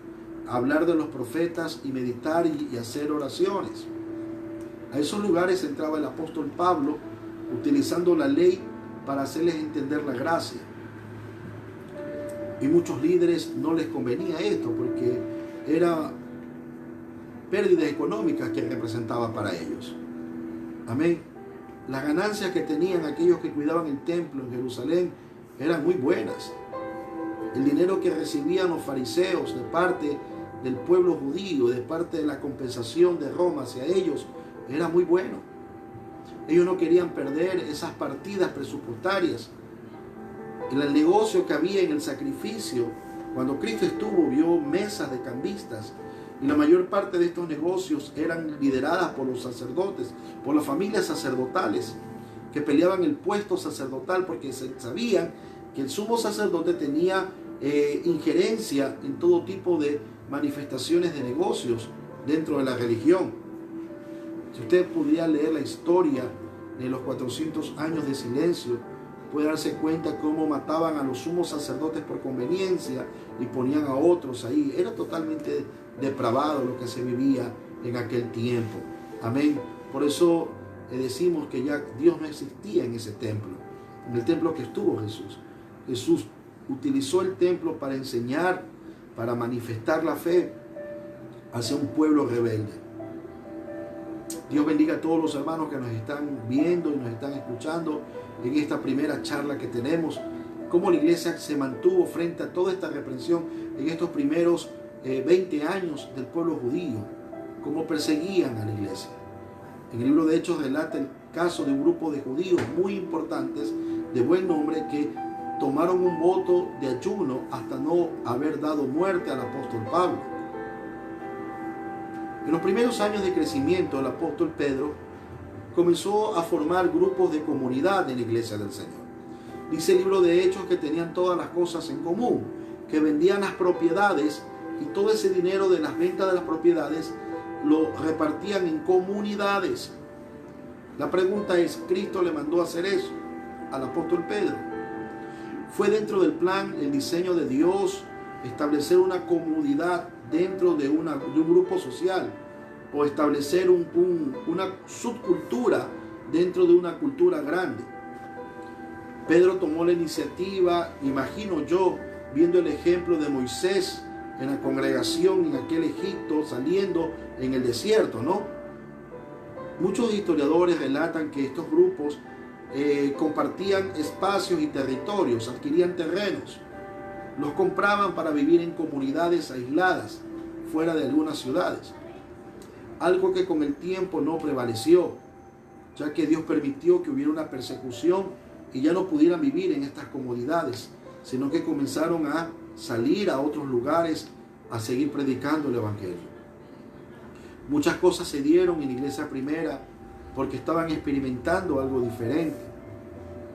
hablar de los profetas y meditar y hacer oraciones. A esos lugares entraba el apóstol Pablo utilizando la ley para hacerles entender la gracia. Y muchos líderes no les convenía esto porque era pérdidas económicas que representaba para ellos. Amén. Las ganancias que tenían aquellos que cuidaban el templo en Jerusalén eran muy buenas. El dinero que recibían los fariseos de parte del pueblo judío, de parte de la compensación de Roma hacia ellos, era muy bueno. Ellos no querían perder esas partidas presupuestarias. En el negocio que había en el sacrificio, cuando Cristo estuvo, vio mesas de cambistas, y la mayor parte de estos negocios eran lideradas por los sacerdotes, por las familias sacerdotales, que peleaban el puesto sacerdotal porque sabían que el sumo sacerdote tenía injerencia en todo tipo de manifestaciones de negocios dentro de la religión. Si usted pudiera leer la historia de los 400 años de silencio, puede darse cuenta cómo mataban a los sumos sacerdotes por conveniencia y ponían a otros ahí. Era totalmente depravado lo que se vivía en aquel tiempo. Amén. Por eso decimos que ya Dios no existía en ese templo, en el templo que estuvo Jesús. Jesús utilizó el templo para enseñar, para manifestar la fe hacia un pueblo rebelde. Dios bendiga a todos los hermanos que nos están viendo y nos están escuchando en esta primera charla que tenemos, cómo la iglesia se mantuvo frente a toda esta reprensión en estos primeros 20 años del pueblo judío, cómo perseguían a la iglesia. En el libro de Hechos relata el caso de un grupo de judíos muy importantes, de buen nombre, que tomaron un voto de ayuno hasta no haber dado muerte al apóstol Pablo. En los primeros años de crecimiento, el apóstol Pedro comenzó a formar grupos de comunidad en la iglesia del Señor. Dice el libro de Hechos que tenían todas las cosas en común, que vendían las propiedades y todo ese dinero de las ventas de las propiedades lo repartían en comunidades. La pregunta es, ¿Cristo le mandó a hacer eso al apóstol Pedro? ¿Fue dentro del plan, el diseño de Dios, establecer una comunidad dentro de un grupo social, o establecer una subcultura dentro de una cultura grande? Pedro tomó la iniciativa, imagino yo, viendo el ejemplo de Moisés en la congregación en aquel Egipto, saliendo en el desierto, ¿no? Muchos historiadores relatan que estos grupos compartían espacios y territorios, adquirían terrenos, los compraban para vivir en comunidades aisladas, fuera de algunas ciudades. Algo que con el tiempo no prevaleció, ya que Dios permitió que hubiera una persecución y ya no pudieran vivir en estas comodidades, sino que comenzaron a salir a otros lugares a seguir predicando el evangelio. Muchas cosas se dieron en la iglesia primera porque estaban experimentando algo diferente.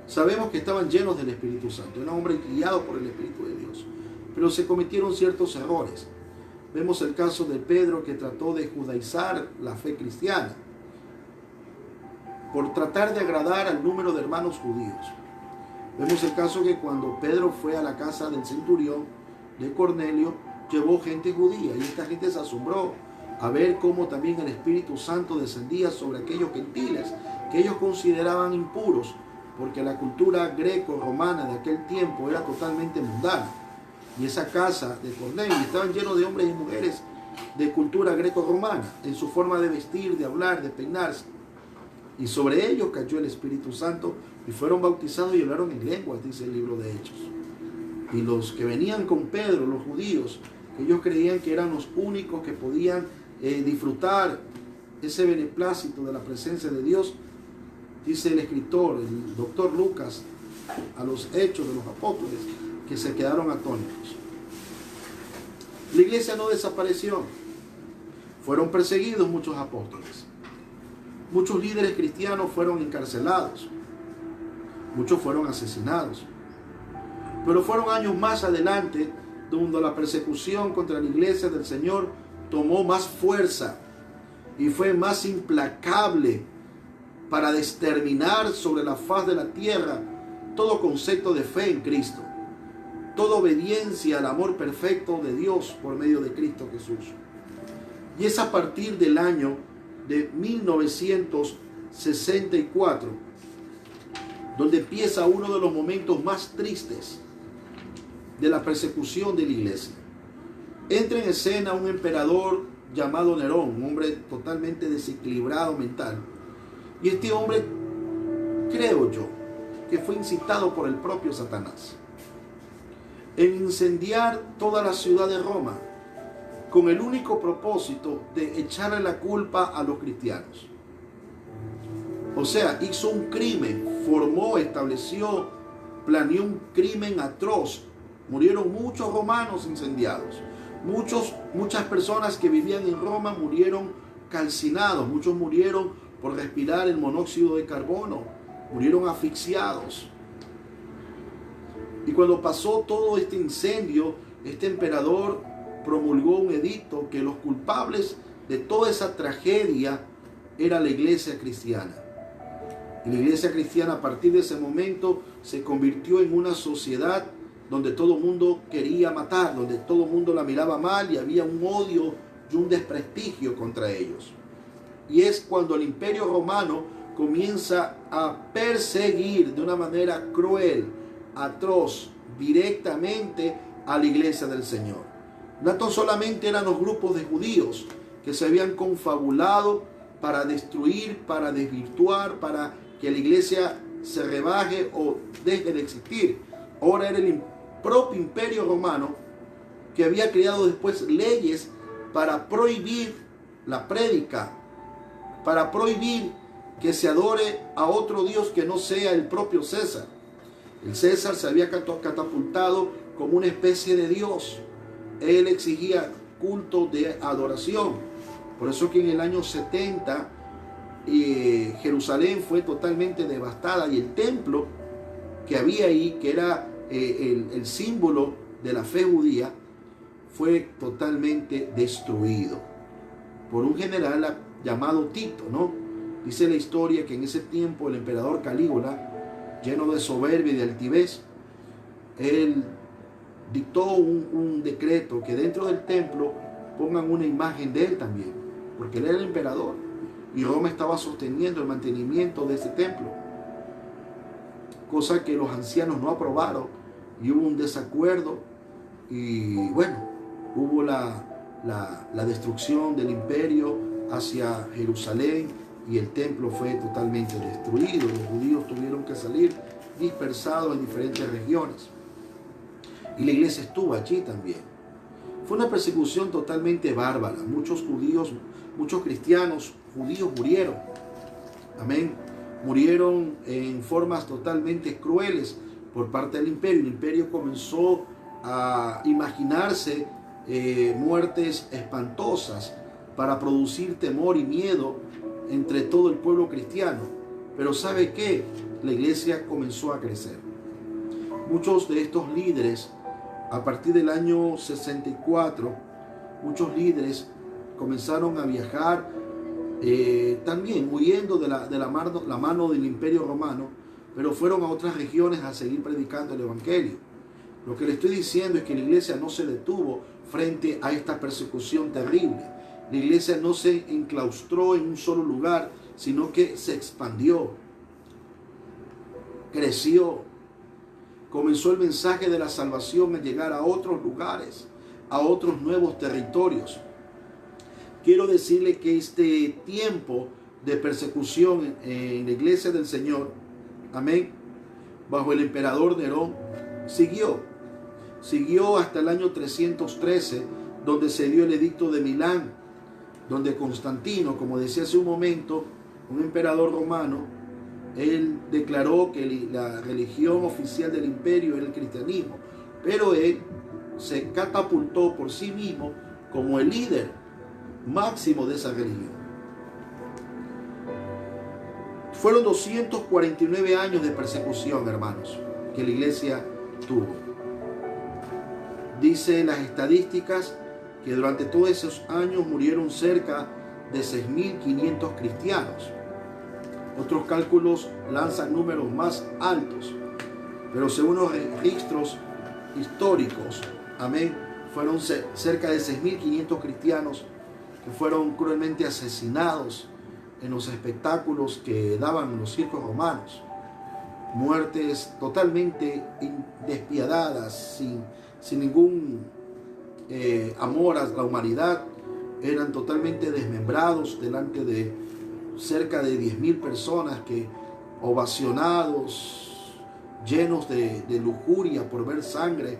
Sabemos que estaban llenos del Espíritu Santo, eran hombres guiados por el Espíritu de Dios, pero se cometieron ciertos errores. Vemos el caso de Pedro, que trató de judaizar la fe cristiana. por tratar de agradar al número de hermanos judíos. Vemos el caso que cuando Pedro fue a la casa del centurión de Cornelio, llevó gente judía y esta gente se asombró a ver cómo también el Espíritu Santo descendía sobre aquellos gentiles que ellos consideraban impuros, porque la cultura greco-romana de aquel tiempo era totalmente mundana. Y esa casa de Cornelio estaban llenos de hombres y mujeres de cultura greco-romana, en su forma de vestir, de hablar, de peinarse. Y sobre ellos cayó el Espíritu Santo y fueron bautizados y hablaron en lenguas, dice el libro de Hechos. Y los que venían con Pedro, los judíos, ellos creían que eran los únicos que podían disfrutar ese beneplácito de la presencia de Dios. Dice el escritor, el doctor Lucas, a los Hechos de los Apóstoles, que se quedaron atónitos. La iglesia no desapareció. Fueron perseguidos muchos apóstoles. Muchos líderes cristianos fueron encarcelados. Muchos fueron asesinados. Pero fueron años más adelante donde la persecución contra la iglesia del Señor tomó más fuerza y fue más implacable para exterminar sobre la faz de la tierra todo concepto de fe en Cristo, toda obediencia al amor perfecto de Dios por medio de Cristo Jesús. Y es a partir del año de 1964 donde empieza uno de los momentos más tristes de la persecución de la iglesia. Entra en escena un emperador llamado Nerón, un hombre totalmente desequilibrado mental. Y este hombre, creo yo, que fue incitado por el propio Satanás en incendiar toda la ciudad de Roma con el único propósito de echarle la culpa a los cristianos. O sea, hizo un crimen, formó, estableció, planeó un crimen atroz. Murieron muchos romanos incendiados. Muchas personas que vivían en Roma murieron calcinados. Muchos murieron por respirar el monóxido de carbono. Murieron asfixiados. Y cuando pasó todo este incendio, este emperador promulgó un edicto que los culpables de toda esa tragedia era la iglesia cristiana. Y la iglesia cristiana a partir de ese momento se convirtió en una sociedad donde todo el mundo quería matar, donde todo el mundo la miraba mal y había un odio y un desprestigio contra ellos. Y es cuando el Imperio Romano comienza a perseguir de una manera cruel, atroz, directamente a la iglesia del Señor. No solamente eran los grupos de judíos que se habían confabulado para destruir, para desvirtuar, para que la iglesia se rebaje o deje de existir. Ahora era el propio Imperio Romano que había creado después leyes para prohibir la prédica, para prohibir que se adore a otro Dios que no sea el propio César. El César se había catapultado como una especie de Dios. Él exigía culto de adoración. Por eso que en el año 70 Jerusalén fue totalmente devastada y el templo que había ahí, que era el símbolo de la fe judía, fue totalmente destruido por un general llamado Tito, ¿no? Dice la historia que en ese tiempo el emperador Calígula, lleno de soberbia y de altivez, él dictó un decreto que dentro del templo pongan una imagen de él también, porque él era el emperador y Roma estaba sosteniendo el mantenimiento de ese templo, cosa que los ancianos no aprobaron y hubo un desacuerdo y bueno, hubo la destrucción del imperio hacia Jerusalén y el templo fue totalmente destruido. Los judíos tuvieron que salir dispersados en diferentes regiones y la iglesia estuvo allí también. Fue una persecución totalmente bárbara. Muchos judíos, muchos cristianos judíos murieron. Amén. Murieron en formas totalmente crueles por parte del imperio. El imperio comenzó a imaginarse muertes espantosas para producir temor y miedo entre todo el pueblo cristiano. Pero ¿sabe qué? La iglesia comenzó a crecer. Muchos de estos líderes, a partir del año 64, muchos líderes comenzaron a viajar también huyendo de la mano del Imperio Romano, pero fueron a otras regiones a seguir predicando el Evangelio. Lo que le estoy diciendo es que la iglesia no se detuvo frente a esta persecución terrible. La iglesia no se enclaustró en un solo lugar, sino que se expandió, creció. Comenzó el mensaje de la salvación a llegar a otros lugares, a otros nuevos territorios. Quiero decirle que este tiempo de persecución en la iglesia del Señor, amén, bajo el emperador Nerón, siguió hasta el año 313, donde se dio el edicto de Milán, donde Constantino, como decía hace un momento, un emperador romano, él declaró que la religión oficial del imperio era el cristianismo, pero él se catapultó por sí mismo como el líder máximo de esa religión. Fueron 249 años de persecución, hermanos, que la iglesia tuvo. Dice las estadísticas que durante todos esos años murieron cerca de 6.500 cristianos. Otros cálculos lanzan números más altos, pero según los registros históricos, amén, fueron cerca de 6.500 cristianos que fueron cruelmente asesinados en los espectáculos que daban los circos romanos. Muertes totalmente despiadadas, sin ningún amor a la humanidad. Eran totalmente desmembrados delante de cerca de 10.000 personas que, ovacionados, llenos de lujuria por ver sangre,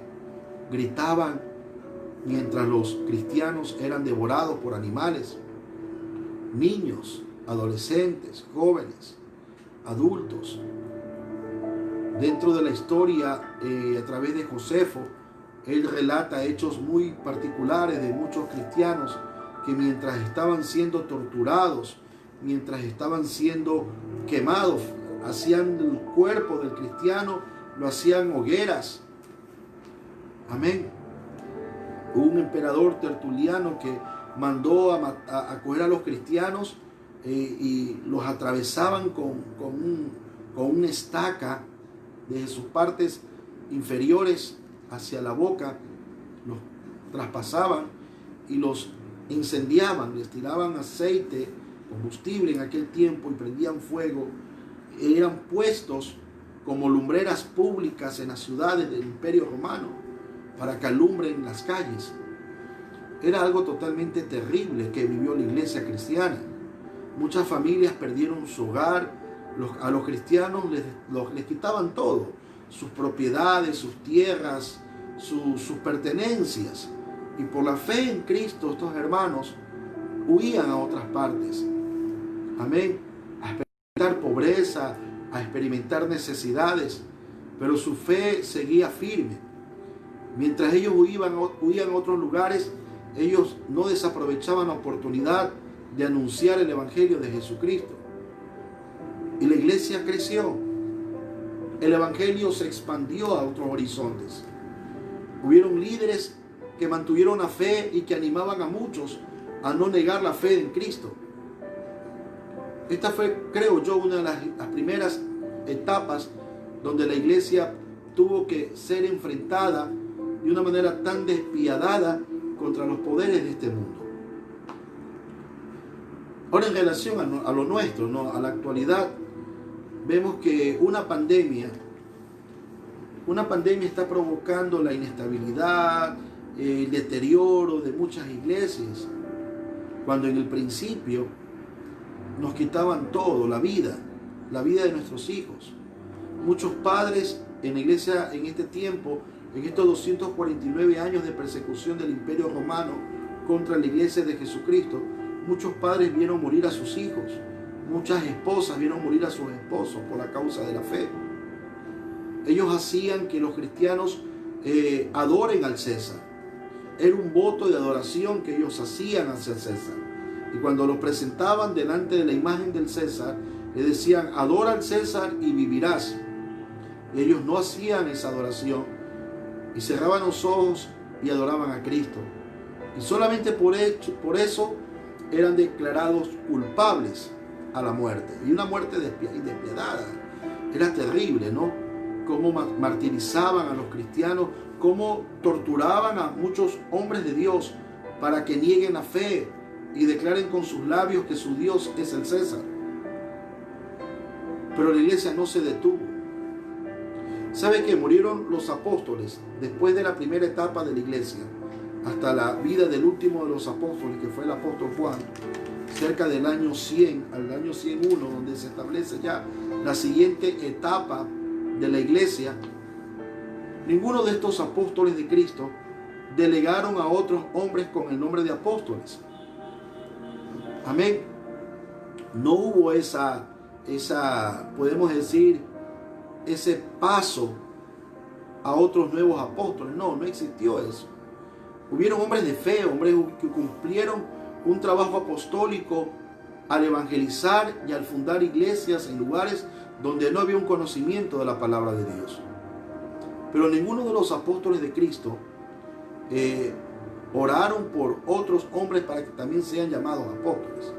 gritaban mientras los cristianos eran devorados por animales. Niños, adolescentes, jóvenes, adultos. Dentro de la historia, a través de Josefo, él relata hechos muy particulares de muchos cristianos que mientras estaban siendo torturados, mientras estaban siendo quemados, hacían el cuerpo del cristiano, lo hacían hogueras. Amén. Hubo un emperador Tertuliano que mandó a coger a los cristianos y los atravesaban con una estaca desde sus partes inferiores hacia la boca, los traspasaban y los incendiaban, les tiraban aceite, combustible en aquel tiempo y prendían fuego. Eran puestos como lumbreras públicas en las ciudades del Imperio Romano para que alumbren las calles. Era algo totalmente terrible que vivió la iglesia cristiana. Muchas familias perdieron su hogar. A los cristianos les quitaban todo, sus propiedades, sus tierras, sus pertenencias. Y por la fe en Cristo, estos hermanos huían a otras partes. Amén. A experimentar pobreza, a experimentar necesidades, pero su fe seguía firme. Mientras ellos huían a otros lugares, ellos no desaprovechaban la oportunidad de anunciar el Evangelio de Jesucristo. Y la iglesia creció. El Evangelio se expandió a otros horizontes. Hubieron líderes que mantuvieron la fe y que animaban a muchos a no negar la fe en Cristo. Esta fue, creo yo, una de las primeras etapas donde la iglesia tuvo que ser enfrentada de una manera tan despiadada contra los poderes de este mundo. Ahora, en relación a lo nuestro, ¿no?, a la actualidad, vemos que una pandemia está provocando la inestabilidad, el deterioro de muchas iglesias, cuando en el principio nos quitaban todo, la vida de nuestros hijos. Muchos padres en la iglesia en este tiempo, en estos 249 años de persecución del Imperio Romano contra la iglesia de Jesucristo, muchos padres vieron morir a sus hijos, muchas esposas vieron morir a sus esposos por la causa de la fe. Ellos hacían que los cristianos adoren al César. Era un voto de adoración que ellos hacían hacia el César. Y cuando lo presentaban delante de la imagen del César, le decían: adora al César y vivirás. Y ellos no hacían esa adoración y cerraban los ojos y adoraban a Cristo. Y solamente por eso eran declarados culpables a la muerte, y una muerte despiadada. Era terrible, ¿no? Cómo martirizaban a los cristianos, cómo torturaban a muchos hombres de Dios para que nieguen la fe y declaren con sus labios que su Dios es el César. Pero la iglesia no se detuvo. ¿Sabe que murieron los apóstoles después de la primera etapa de la iglesia hasta la vida del último de los apóstoles, que fue el apóstol Juan, cerca del año 100 al año 101, donde se establece ya la siguiente etapa de la iglesia? Ninguno de estos apóstoles de Cristo delegaron a otros hombres con el nombre de apóstoles. Amén. No hubo podemos decir, ese paso a otros nuevos apóstoles. No existió eso. Hubieron hombres de fe, hombres que cumplieron un trabajo apostólico al evangelizar y al fundar iglesias en lugares donde no había un conocimiento de la palabra de Dios. Pero ninguno de los apóstoles de Cristo oraron por otros hombres para que también sean llamados apóstoles.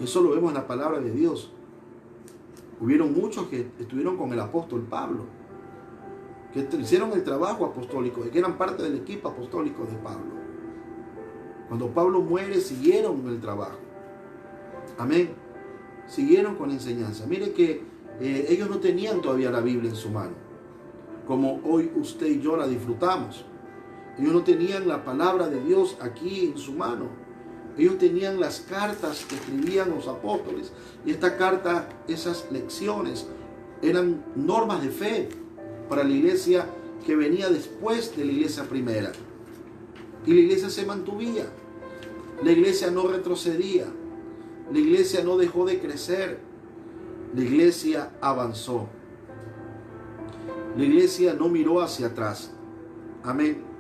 Eso lo vemos en la palabra de Dios. Hubieron muchos que estuvieron con el apóstol Pablo, que hicieron el trabajo apostólico, que eran parte del equipo apostólico de Pablo. Cuando Pablo muere, siguieron el trabajo. Amén. Siguieron con la enseñanza. Mire que ellos no tenían todavía la Biblia en su mano, como hoy usted y yo la disfrutamos. Ellos no tenían la palabra de Dios aquí en su mano. Ellos tenían las cartas que escribían los apóstoles. Y esta carta, esas lecciones, eran normas de fe para la iglesia que venía después de la iglesia primera. Y la iglesia se mantuvía. La iglesia no retrocedía. La iglesia no dejó de crecer. La iglesia avanzó. La iglesia no miró hacia atrás. Amén.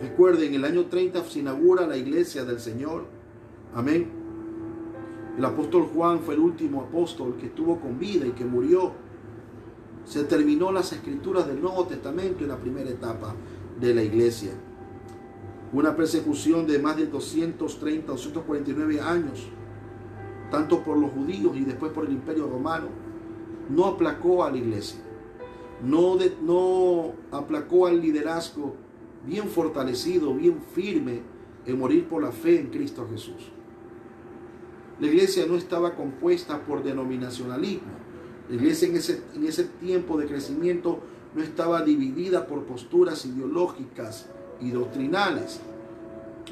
Recuerden, en el año 30 se inaugura la iglesia del Señor. Amén. El apóstol Juan fue el último apóstol que estuvo con vida y que murió. Se terminó las escrituras del Nuevo Testamento en la primera etapa de la iglesia. Una persecución de más de 230, 249 años, tanto por los judíos y después por el Imperio Romano, no aplacó a la iglesia. No aplacó al liderazgo bien fortalecido, bien firme en morir por la fe en Cristo Jesús. La iglesia no estaba compuesta por denominacionalismo. La iglesia en ese tiempo de crecimiento no estaba dividida por posturas ideológicas y doctrinales.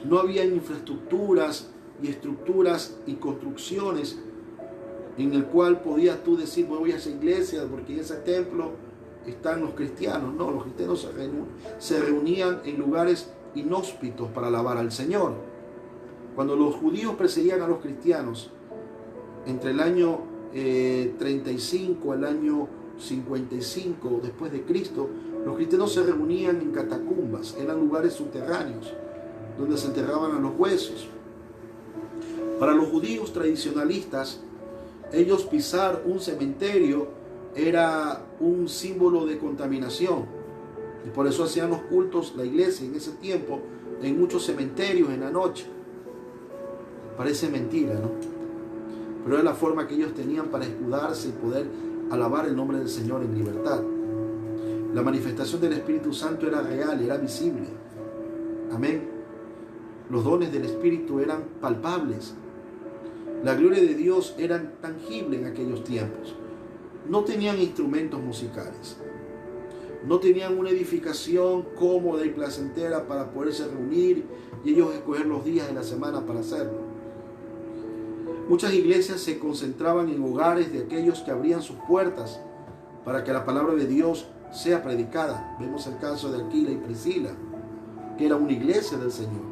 No había infraestructuras y estructuras y construcciones en el cual podías tú decir, voy a esa iglesia porque en ese templo están los cristianos. No, los cristianos se reunían en lugares inhóspitos para alabar al Señor. Cuando los judíos perseguían a los cristianos entre el año 35 al año 55 después de Cristo, los cristianos se reunían en catacumbas, eran lugares subterráneos donde se enterraban a los huesos. Para los judíos tradicionalistas, ellos pisar un cementerio era un símbolo de contaminación, y por eso hacían los cultos, la iglesia en ese tiempo, en muchos cementerios en la noche. Parece mentira, ¿no? Pero era la forma que ellos tenían para escudarse y poder alabar el nombre del Señor en libertad. La manifestación del Espíritu Santo era real, era visible. Amén. Los dones del Espíritu eran palpables. La gloria de Dios era tangible en aquellos tiempos. No tenían instrumentos musicales. No tenían una edificación cómoda y placentera para poderse reunir y ellos escoger los días de la semana para hacerlo. Muchas iglesias se concentraban en hogares de aquellos que abrían sus puertas para que la palabra de Dios sea predicada. Vemos el caso de Aquila y Priscila, que era una iglesia del Señor,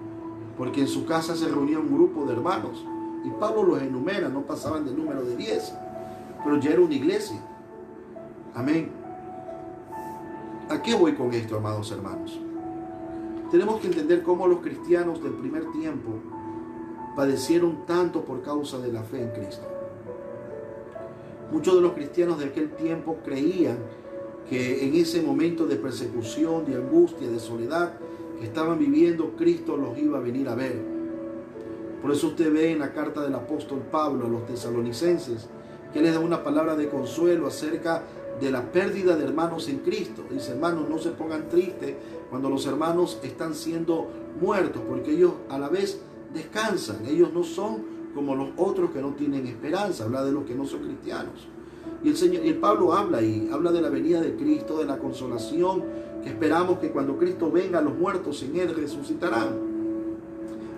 porque en su casa se reunía un grupo de hermanos, y Pablo los enumera, no pasaban del número de 10, pero ya era una iglesia. Amén. ¿A qué voy con esto, amados hermanos? Tenemos que entender cómo los cristianos del primer tiempo padecieron tanto por causa de la fe en Cristo. Muchos de los cristianos de aquel tiempo creían que en ese momento de persecución, de angustia, de soledad que estaban viviendo, Cristo los iba a venir a ver. Por eso usted ve en la carta del apóstol Pablo a los tesalonicenses que les da una palabra de consuelo acerca de la pérdida de hermanos en Cristo. Dice: hermanos, no se pongan tristes cuando los hermanos están siendo muertos, porque ellos a la vez descansan. Ellos no son como los otros que no tienen esperanza. Habla de los que no son cristianos. Y el Pablo habla de la venida de Cristo, de la consolación, que esperamos que cuando Cristo venga, los muertos en Él resucitarán.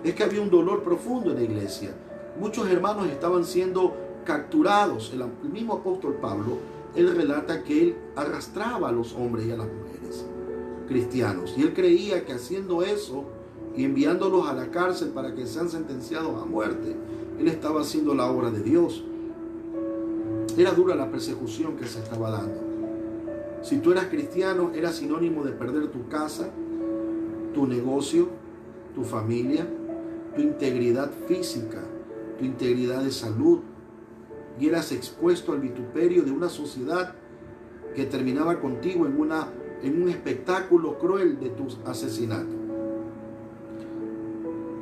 Es que había un dolor profundo en la iglesia. Muchos hermanos estaban siendo capturados. El mismo apóstol Pablo, él relata que él arrastraba a los hombres y a las mujeres cristianos. Y él creía que haciendo eso y enviándolos a la cárcel para que sean sentenciados a muerte, él estaba haciendo la obra de Dios. Era dura la persecución que se estaba dando. Si tú eras cristiano, era sinónimo de perder tu casa, tu negocio, tu familia, tu integridad física, tu integridad de salud, y eras expuesto al vituperio de una sociedad que terminaba contigo en un espectáculo cruel de tu asesinato.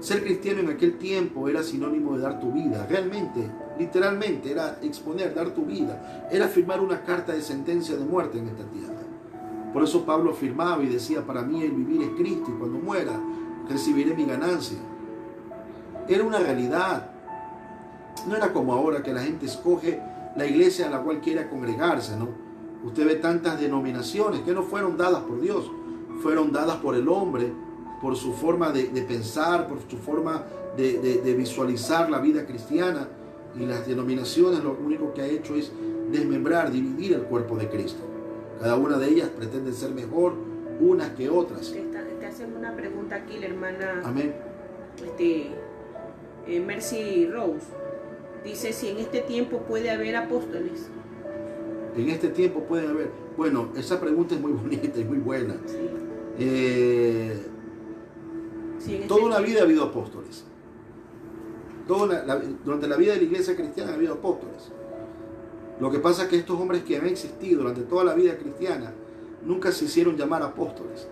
Ser cristiano en aquel tiempo era sinónimo de dar tu vida. Realmente, literalmente, era exponer, dar tu vida. Era firmar una carta de sentencia de muerte en esta tierra. Por eso Pablo afirmaba y decía: para mí el vivir es Cristo, y cuando muera recibiré mi ganancia. Era una realidad. No era como ahora que la gente escoge la iglesia a la cual quiera congregarse, ¿no? Usted ve tantas denominaciones que no fueron dadas por Dios, fueron dadas por el hombre, por su forma de pensar, por su forma de visualizar la vida cristiana. Y las denominaciones lo único que ha hecho es desmembrar, dividir el cuerpo de Cristo. Cada una de ellas pretende ser mejor unas que otras. Te hacen una pregunta aquí la hermana. Amén. Mercy Rose dice: si en este tiempo puede haber apóstoles. En este tiempo pueden haber. Bueno, esa pregunta es muy bonita y muy buena. Sí. Toda una vida ha habido apóstoles. Durante la vida de la iglesia cristiana ha habido apóstoles. Lo que pasa es que estos hombres que han existido durante toda la vida cristiana nunca se hicieron llamar apóstoles,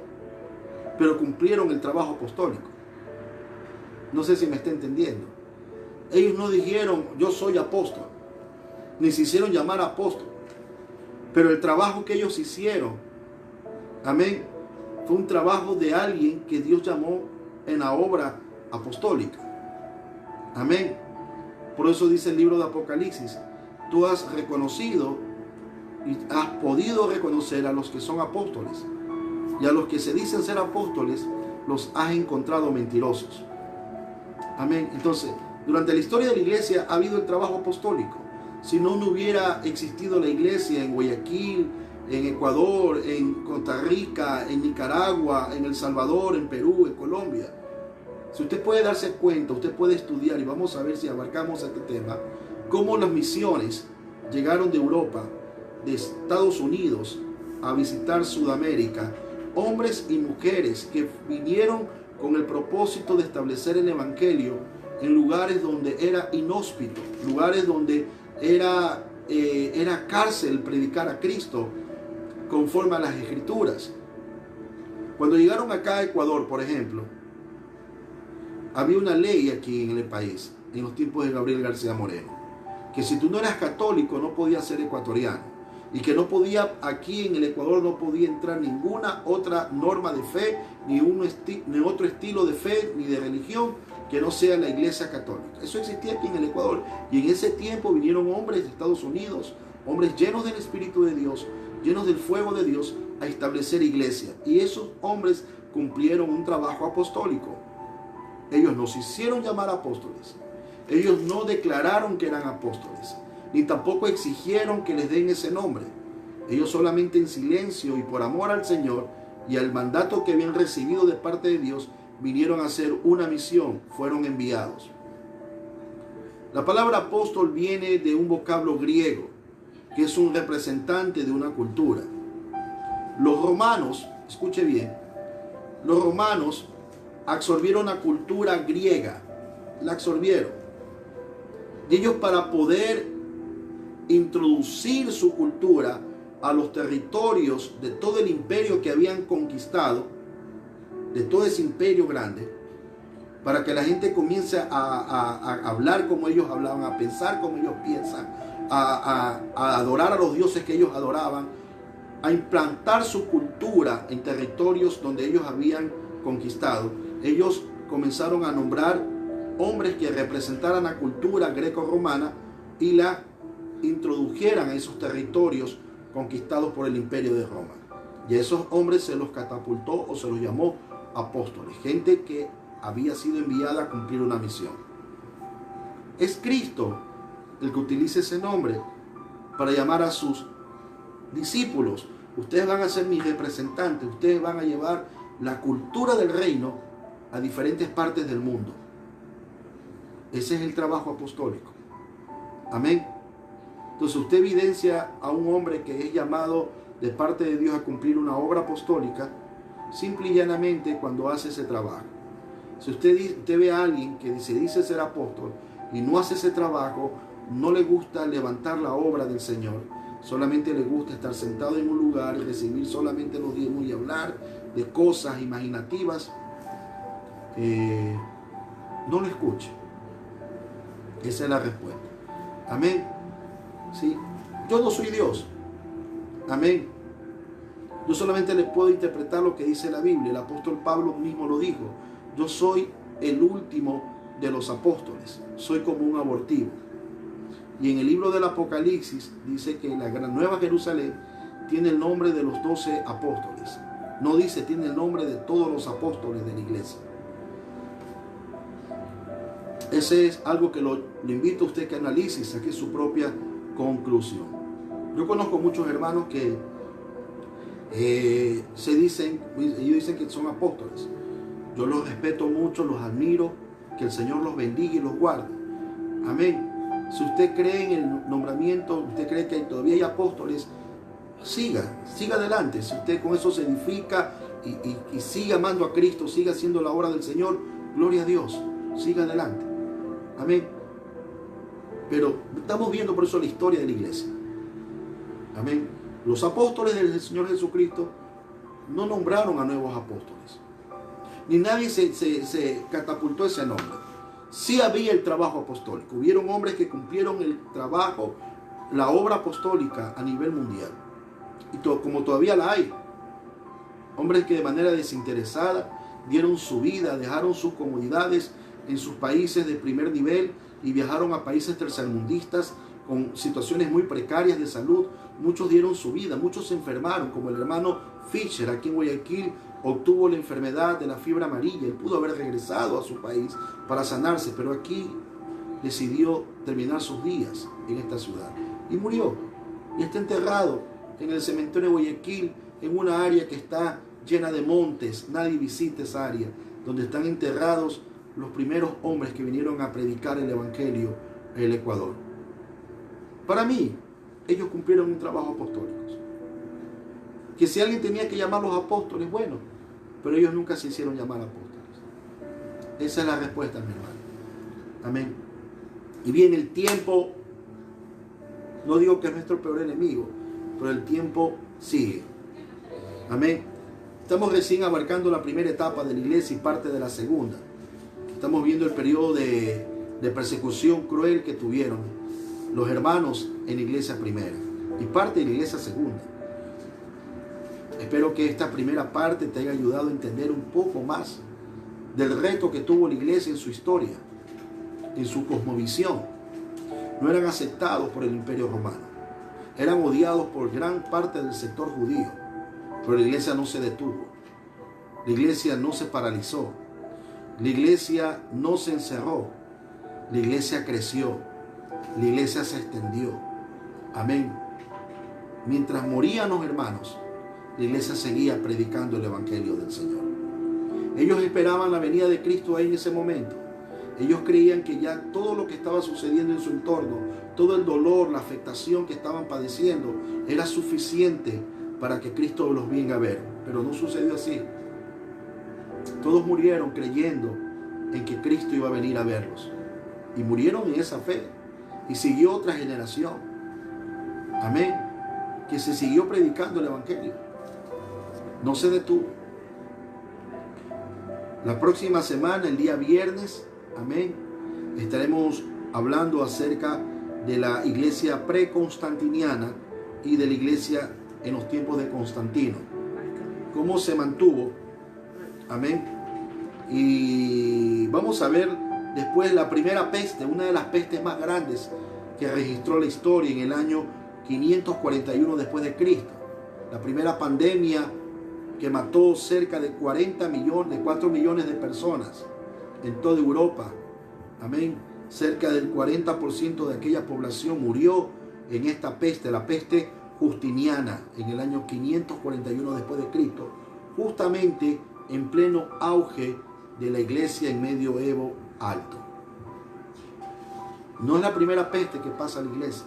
pero cumplieron el trabajo apostólico. No sé si me está entendiendo. Ellos no dijeron: yo soy apóstol, ni se hicieron llamar apóstol, pero el trabajo que ellos hicieron, amén, fue un trabajo de alguien que Dios llamó en la obra apostólica. Amén. Por eso dice el libro de Apocalipsis: tú has reconocido y has podido reconocer a los que son apóstoles, y a los que se dicen ser apóstoles los has encontrado mentirosos. Amén. Entonces, durante la historia de la iglesia ha habido el trabajo apostólico. Si no, no hubiera existido la iglesia en Guayaquil, en Ecuador, en Costa Rica, en Nicaragua, en El Salvador, en Perú, en Colombia. Si usted puede darse cuenta, usted puede estudiar, y vamos a ver si abarcamos este tema, cómo las misiones llegaron de Europa, de Estados Unidos, a visitar Sudamérica. Hombres y mujeres que vinieron con el propósito de establecer el evangelio en lugares donde era inhóspito, lugares donde era cárcel predicar a Cristo conforme a las escrituras. Cuando llegaron acá a Ecuador, por ejemplo, había una ley aquí en el país, en los tiempos de Gabriel García Moreno, que si tú no eras católico no podías ser ecuatoriano, y que no podía, aquí en el Ecuador no podía entrar ninguna otra norma de fe, ni otro estilo de fe, ni de religión, que no sea la iglesia católica. Eso existía aquí en el Ecuador, y en ese tiempo vinieron hombres de Estados Unidos, hombres llenos del Espíritu de Dios, llenos del fuego de Dios, a establecer iglesia, y esos hombres cumplieron un trabajo apostólico. Ellos no se hicieron llamar apóstoles, ellos no declararon que eran apóstoles, ni tampoco exigieron que les den ese nombre. Ellos solamente en silencio y por amor al Señor y al mandato que habían recibido de parte de Dios, vinieron a hacer una misión, fueron enviados. La palabra apóstol viene de un vocablo griego, que es un representante de una cultura. Los romanos, escuche bien, los romanos absorbieron la cultura griega, la absorbieron. Y ellos, para poder introducir su cultura a los territorios de todo el imperio que habían conquistado, de todo ese imperio grande, para que la gente comience a hablar como ellos hablaban, a pensar como ellos piensan, a adorar a los dioses que ellos adoraban, a implantar su cultura en territorios donde ellos habían conquistado. Ellos comenzaron a nombrar hombres que representaran la cultura greco-romana y la introdujeran a esos territorios conquistados por el imperio de Roma. Y a esos hombres se los catapultó o se los llamó apóstoles, gente que había sido enviada a cumplir una misión. Es Cristo el que utiliza ese nombre para llamar a sus discípulos. Ustedes van a ser mis representantes, ustedes van a llevar la cultura del reino a diferentes partes del mundo. Ese es el trabajo apostólico. Amén. Entonces usted evidencia a un hombre que es llamado de parte de Dios a cumplir una obra apostólica simple y llanamente cuando hace ese trabajo. Si usted ve a alguien que se dice ser apóstol y no hace ese trabajo, no le gusta levantar la obra del Señor, solamente le gusta estar sentado en un lugar y recibir solamente los diezmos y hablar de cosas imaginativas, no lo escuche. Esa es la respuesta. Amén. ¿Sí? Yo no soy Dios. Amén. Yo solamente les puedo interpretar lo que dice la Biblia. El apóstol Pablo mismo lo dijo. Yo soy el último de los apóstoles. Soy como un abortivo. Y en el libro del Apocalipsis dice que la Nueva Jerusalén tiene el nombre de los 12 apóstoles. No dice tiene el nombre de todos los apóstoles de la iglesia. Ese es algo que lo invito a usted que analice y saque su propia conclusión. Yo conozco muchos hermanos que ellos dicen que son apóstoles. Yo los respeto mucho, los admiro, que el Señor los bendiga y los guarde. Amén. Si usted cree en el nombramiento, usted cree que todavía hay apóstoles, siga adelante. Si usted con eso se edifica y siga amando a Cristo, siga haciendo la obra del Señor, gloria a Dios, siga adelante. Amén. Pero estamos viendo por eso la historia de la iglesia. Amén. Los apóstoles del Señor Jesucristo no nombraron a nuevos apóstoles. Ni nadie se catapultó ese nombre. Sí había el trabajo apostólico. Hubieron hombres que cumplieron el trabajo, la obra apostólica a nivel mundial. Y como todavía la hay. Hombres que de manera desinteresada dieron su vida, dejaron sus comodidades en sus países de primer nivel y viajaron a países tercermundistas con situaciones muy precarias de salud. Muchos dieron su vida, muchos se enfermaron, como el hermano Fisher aquí en Guayaquil obtuvo la enfermedad de la fiebre amarilla. Él pudo haber regresado a su país para sanarse, pero aquí decidió terminar sus días en esta ciudad y murió. Y está enterrado en el cementerio de Guayaquil, en una área que está llena de montes. Nadie visita esa área, donde están enterrados los primeros hombres que vinieron a predicar el evangelio en el Ecuador. Para mí, ellos cumplieron un trabajo apostólico. Que si alguien tenía que llamarlos apóstoles, bueno, pero ellos nunca se hicieron llamar apóstoles. Esa es la respuesta, mi hermano. Amén. Y bien, el tiempo, no digo que es nuestro peor enemigo, pero el tiempo sigue. Amén. Estamos recién abarcando la primera etapa de la iglesia y parte de la segunda. Estamos viendo el periodo de persecución cruel que tuvieron los hermanos en la iglesia primera y parte de la iglesia segunda. Espero que esta primera parte te haya ayudado a entender un poco más del reto que tuvo la iglesia en su historia, en su cosmovisión. No eran aceptados por el imperio romano, eran odiados por gran parte del sector judío, pero la iglesia no se detuvo, la iglesia no se paralizó, la iglesia no se encerró, la iglesia creció, la iglesia se extendió. Amén. Mientras morían los hermanos, la iglesia seguía predicando el evangelio del Señor. Ellos esperaban la venida de Cristo ahí en ese momento. Ellos creían que ya todo lo que estaba sucediendo en su entorno, todo el dolor, la afectación que estaban padeciendo, era suficiente para que Cristo los venga a ver. Pero no sucedió así. Todos murieron creyendo en que Cristo iba a venir a verlos. Y murieron en esa fe. Y siguió otra generación. Amén. Que se siguió predicando el evangelio. No se detuvo. La próxima semana, el día viernes, amén, estaremos hablando acerca de la iglesia preconstantiniana y de la iglesia en los tiempos de Constantino. Cómo se mantuvo, amén. Y vamos a ver después la primera peste, una de las pestes más grandes que registró la historia en el año 541 después de Cristo. La primera pandemia que mató cerca de 4 millones de personas en toda Europa. Amén. Cerca del 40% de aquella población murió en esta peste, la peste justiniana, en el año 541 después de Cristo, justamente en pleno auge de la iglesia en medioevo alto. No es la primera peste que pasa a la iglesia.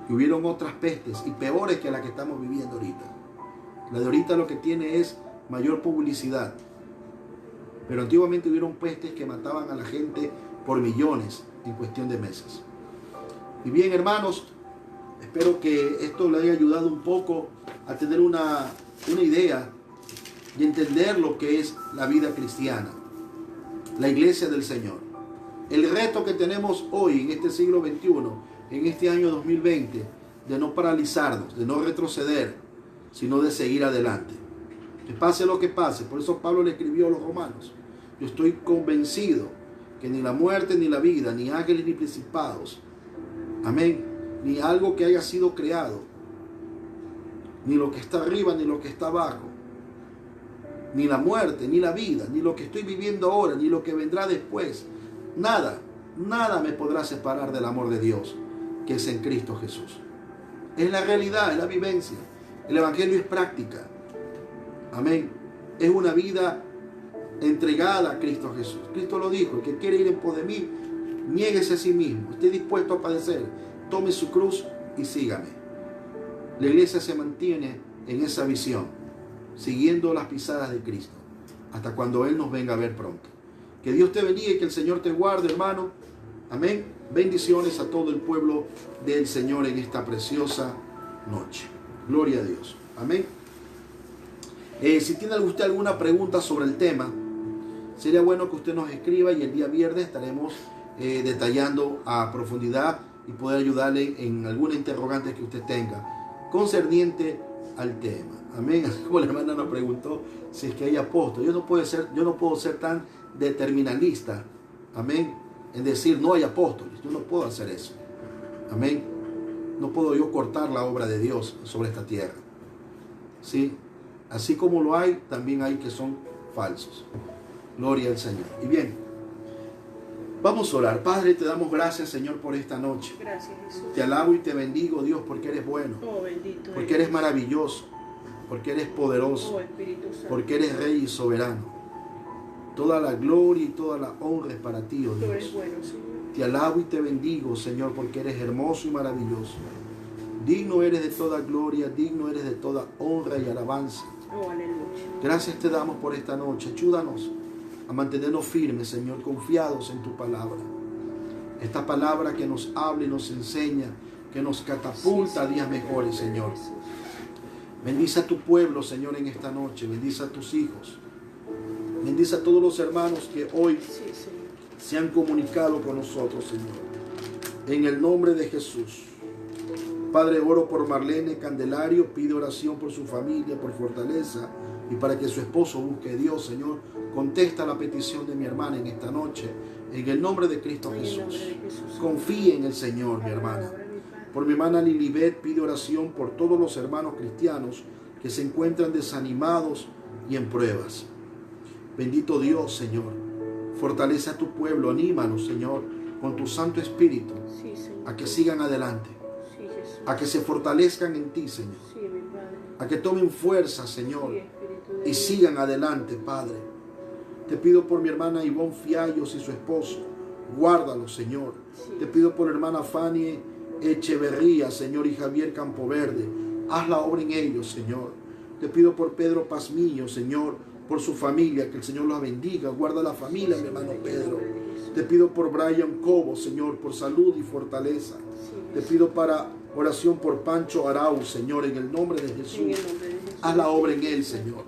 Que hubieron otras pestes y peores que la que estamos viviendo ahorita. La de ahorita lo que tiene es mayor publicidad. Pero antiguamente hubieron pestes que mataban a la gente por millones en cuestión de meses. Y bien, hermanos, espero que esto le haya ayudado un poco a tener una idea y entender lo que es la vida cristiana, la iglesia del Señor. El reto que tenemos hoy en este siglo XXI, en este año 2020, de no paralizarnos, de no retroceder, sino de seguir adelante. Que pase lo que pase. Por eso Pablo le escribió a los romanos: yo estoy convencido que ni la muerte ni la vida, ni ángeles ni principados, amén, ni algo que haya sido creado, ni lo que está arriba ni lo que está abajo, ni la muerte ni la vida, ni lo que estoy viviendo ahora, ni lo que vendrá después, nada me podrá separar del amor de Dios que es en Cristo Jesús. Es la realidad, es la vivencia. El evangelio es práctica. Amén. Es una vida entregada a Cristo Jesús. Cristo lo dijo: el que quiere ir en pos de mí, niéguese a sí mismo, esté dispuesto a padecer, tome su cruz y sígame. La iglesia se mantiene en esa visión, siguiendo las pisadas de Cristo, hasta cuando Él nos venga a ver pronto. Que Dios te bendiga y que el Señor te guarde, hermano. Amén. Bendiciones a todo el pueblo del Señor en esta preciosa noche. Gloria a Dios. Amén. Si tiene usted alguna pregunta sobre el tema, sería bueno que usted nos escriba y el día viernes estaremos detallando a profundidad y poder ayudarle en alguna interrogante que usted tenga concerniente al tema. Amén. Así como la hermana nos preguntó si es que hay apóstol. Yo no puedo ser tan determinalista. Amén. En decir no hay apóstoles. Yo no puedo hacer eso. Amén. No puedo yo cortar la obra de Dios sobre esta tierra. ¿Sí? Así como lo hay, también hay que son falsos. Gloria al Señor. Y bien, vamos a orar. Padre, te damos gracias, Señor, por esta noche. Gracias, Jesús. Te alabo y te bendigo, Dios, porque eres bueno. Oh, bendito porque eres maravilloso. Porque eres poderoso. Oh, Espíritu Santo. Porque eres Rey y soberano. Toda la gloria y toda la honra es para ti, oh Tú Dios. eres bueno, Señor. Te alabo y te bendigo, Señor, porque eres hermoso y maravilloso. Digno eres de toda gloria, digno eres de toda honra y alabanza. Oh, aleluya. Gracias te damos por esta noche. Ayúdanos a mantenernos firmes, Señor, confiados en tu palabra. Esta palabra que nos habla y nos enseña, que nos catapulta a días mejores, Señor. Bendice a tu pueblo, Señor, en esta noche. Bendice a tus hijos. Bendice a todos los hermanos que hoy se han comunicado con nosotros, Señor. En el nombre de Jesús. Padre, oro por Marlene Candelario, pide oración por su familia, por fortaleza y para que su esposo busque a Dios, Señor. Contesta la petición de mi hermana en esta noche, en el nombre de Cristo Jesús. Confíe en el Señor, mi hermana. Por mi hermana Lilibet, pide oración por todos los hermanos cristianos que se encuentran desanimados y en pruebas. Bendito Dios, Señor. Fortalece a tu pueblo, anímanos, Señor, con tu Santo Espíritu, a que sigan adelante. A que se fortalezcan en ti, Señor. A que tomen fuerza, Señor, y sigan adelante, Padre. Te pido por mi hermana Ivonne Fiallos y su esposo. Guárdalo, Señor. Te pido por la hermana Fanny Echeverría, Señor, y Javier Campoverde. Haz la obra en ellos, Señor. Te pido por Pedro Pazmiño, Señor, por su familia, que el Señor los bendiga. Guarda la familia, mi hermano Pedro. Te pido por Brian Cobo, Señor, por salud y fortaleza. Te pido para oración por Pancho Arau, Señor, en el nombre de Jesús. Haz la obra en él, Señor.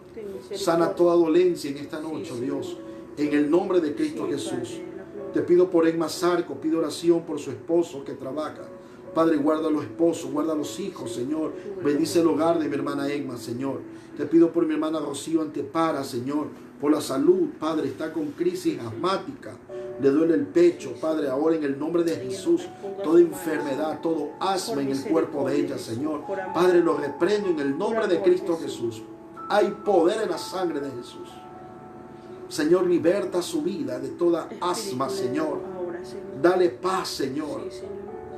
Sana toda dolencia en esta noche, oh Dios. En el nombre de Cristo Jesús. Te pido por Emma Zarco, pido oración por su esposo que trabaja. Padre, guarda a los esposos, guarda a los hijos, Señor. Bendice el hogar de mi hermana Emma, Señor. Te pido por mi hermana Rocío Antepara, Señor, por la salud. Padre, está con crisis asmática. Le duele el pecho, Padre, ahora en el nombre de Jesús. Toda enfermedad, todo asma en el cuerpo de ella, Señor. Padre, lo reprendo en el nombre de Cristo Jesús. Hay poder en la sangre de Jesús. Señor, liberta su vida de toda asma, Señor. Dale paz, Señor.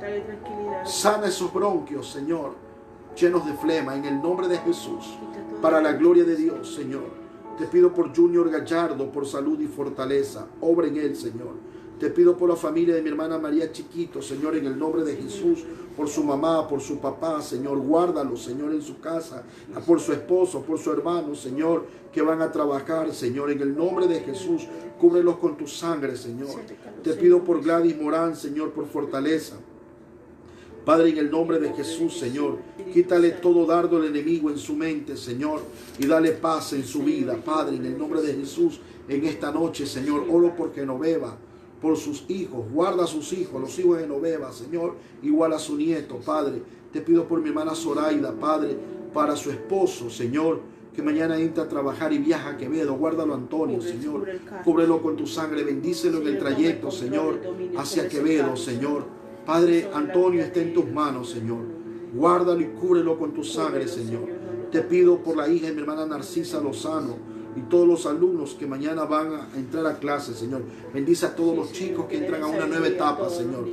Dale tranquilidad. Sana esos bronquios, Señor, llenos de flema, en el nombre de Jesús, para la gloria de Dios, Señor. Te pido por Junior Gallardo, por salud y fortaleza. Obra en él, Señor. Te pido por la familia de mi hermana María Chiquito, Señor, en el nombre de Jesús, por su mamá, por su papá, Señor. Guárdalo, Señor, en su casa, por su esposo, por su hermano, Señor, que van a trabajar, Señor, en el nombre de Jesús. Cúbrelos con tu sangre, Señor. Te pido por Gladys Morán, Señor, por fortaleza. Padre, en el nombre de Jesús, Señor, quítale todo dardo del enemigo en su mente, Señor, y dale paz en su vida. Padre, en el nombre de Jesús, en esta noche, Señor, oro por Genoveva, por sus hijos, guarda a sus hijos, los hijos de Genoveva, Señor, igual a su nieto, Padre. Te pido por mi hermana Zoraida, Padre, para su esposo, Señor, que mañana entra a trabajar y viaja a Quevedo. Guárdalo, Antonio, Señor, cúbrelo con tu sangre, bendícelo en el trayecto, Señor, hacia Quevedo, Señor. Padre, Antonio está en tus manos, Señor. Guárdalo y cúbrelo con tu sangre, Señor. Te pido por la hija de mi hermana Narcisa Lozano y todos los alumnos que mañana van a entrar a clase, Señor. Bendice a todos los chicos que entran a una nueva etapa, Señor.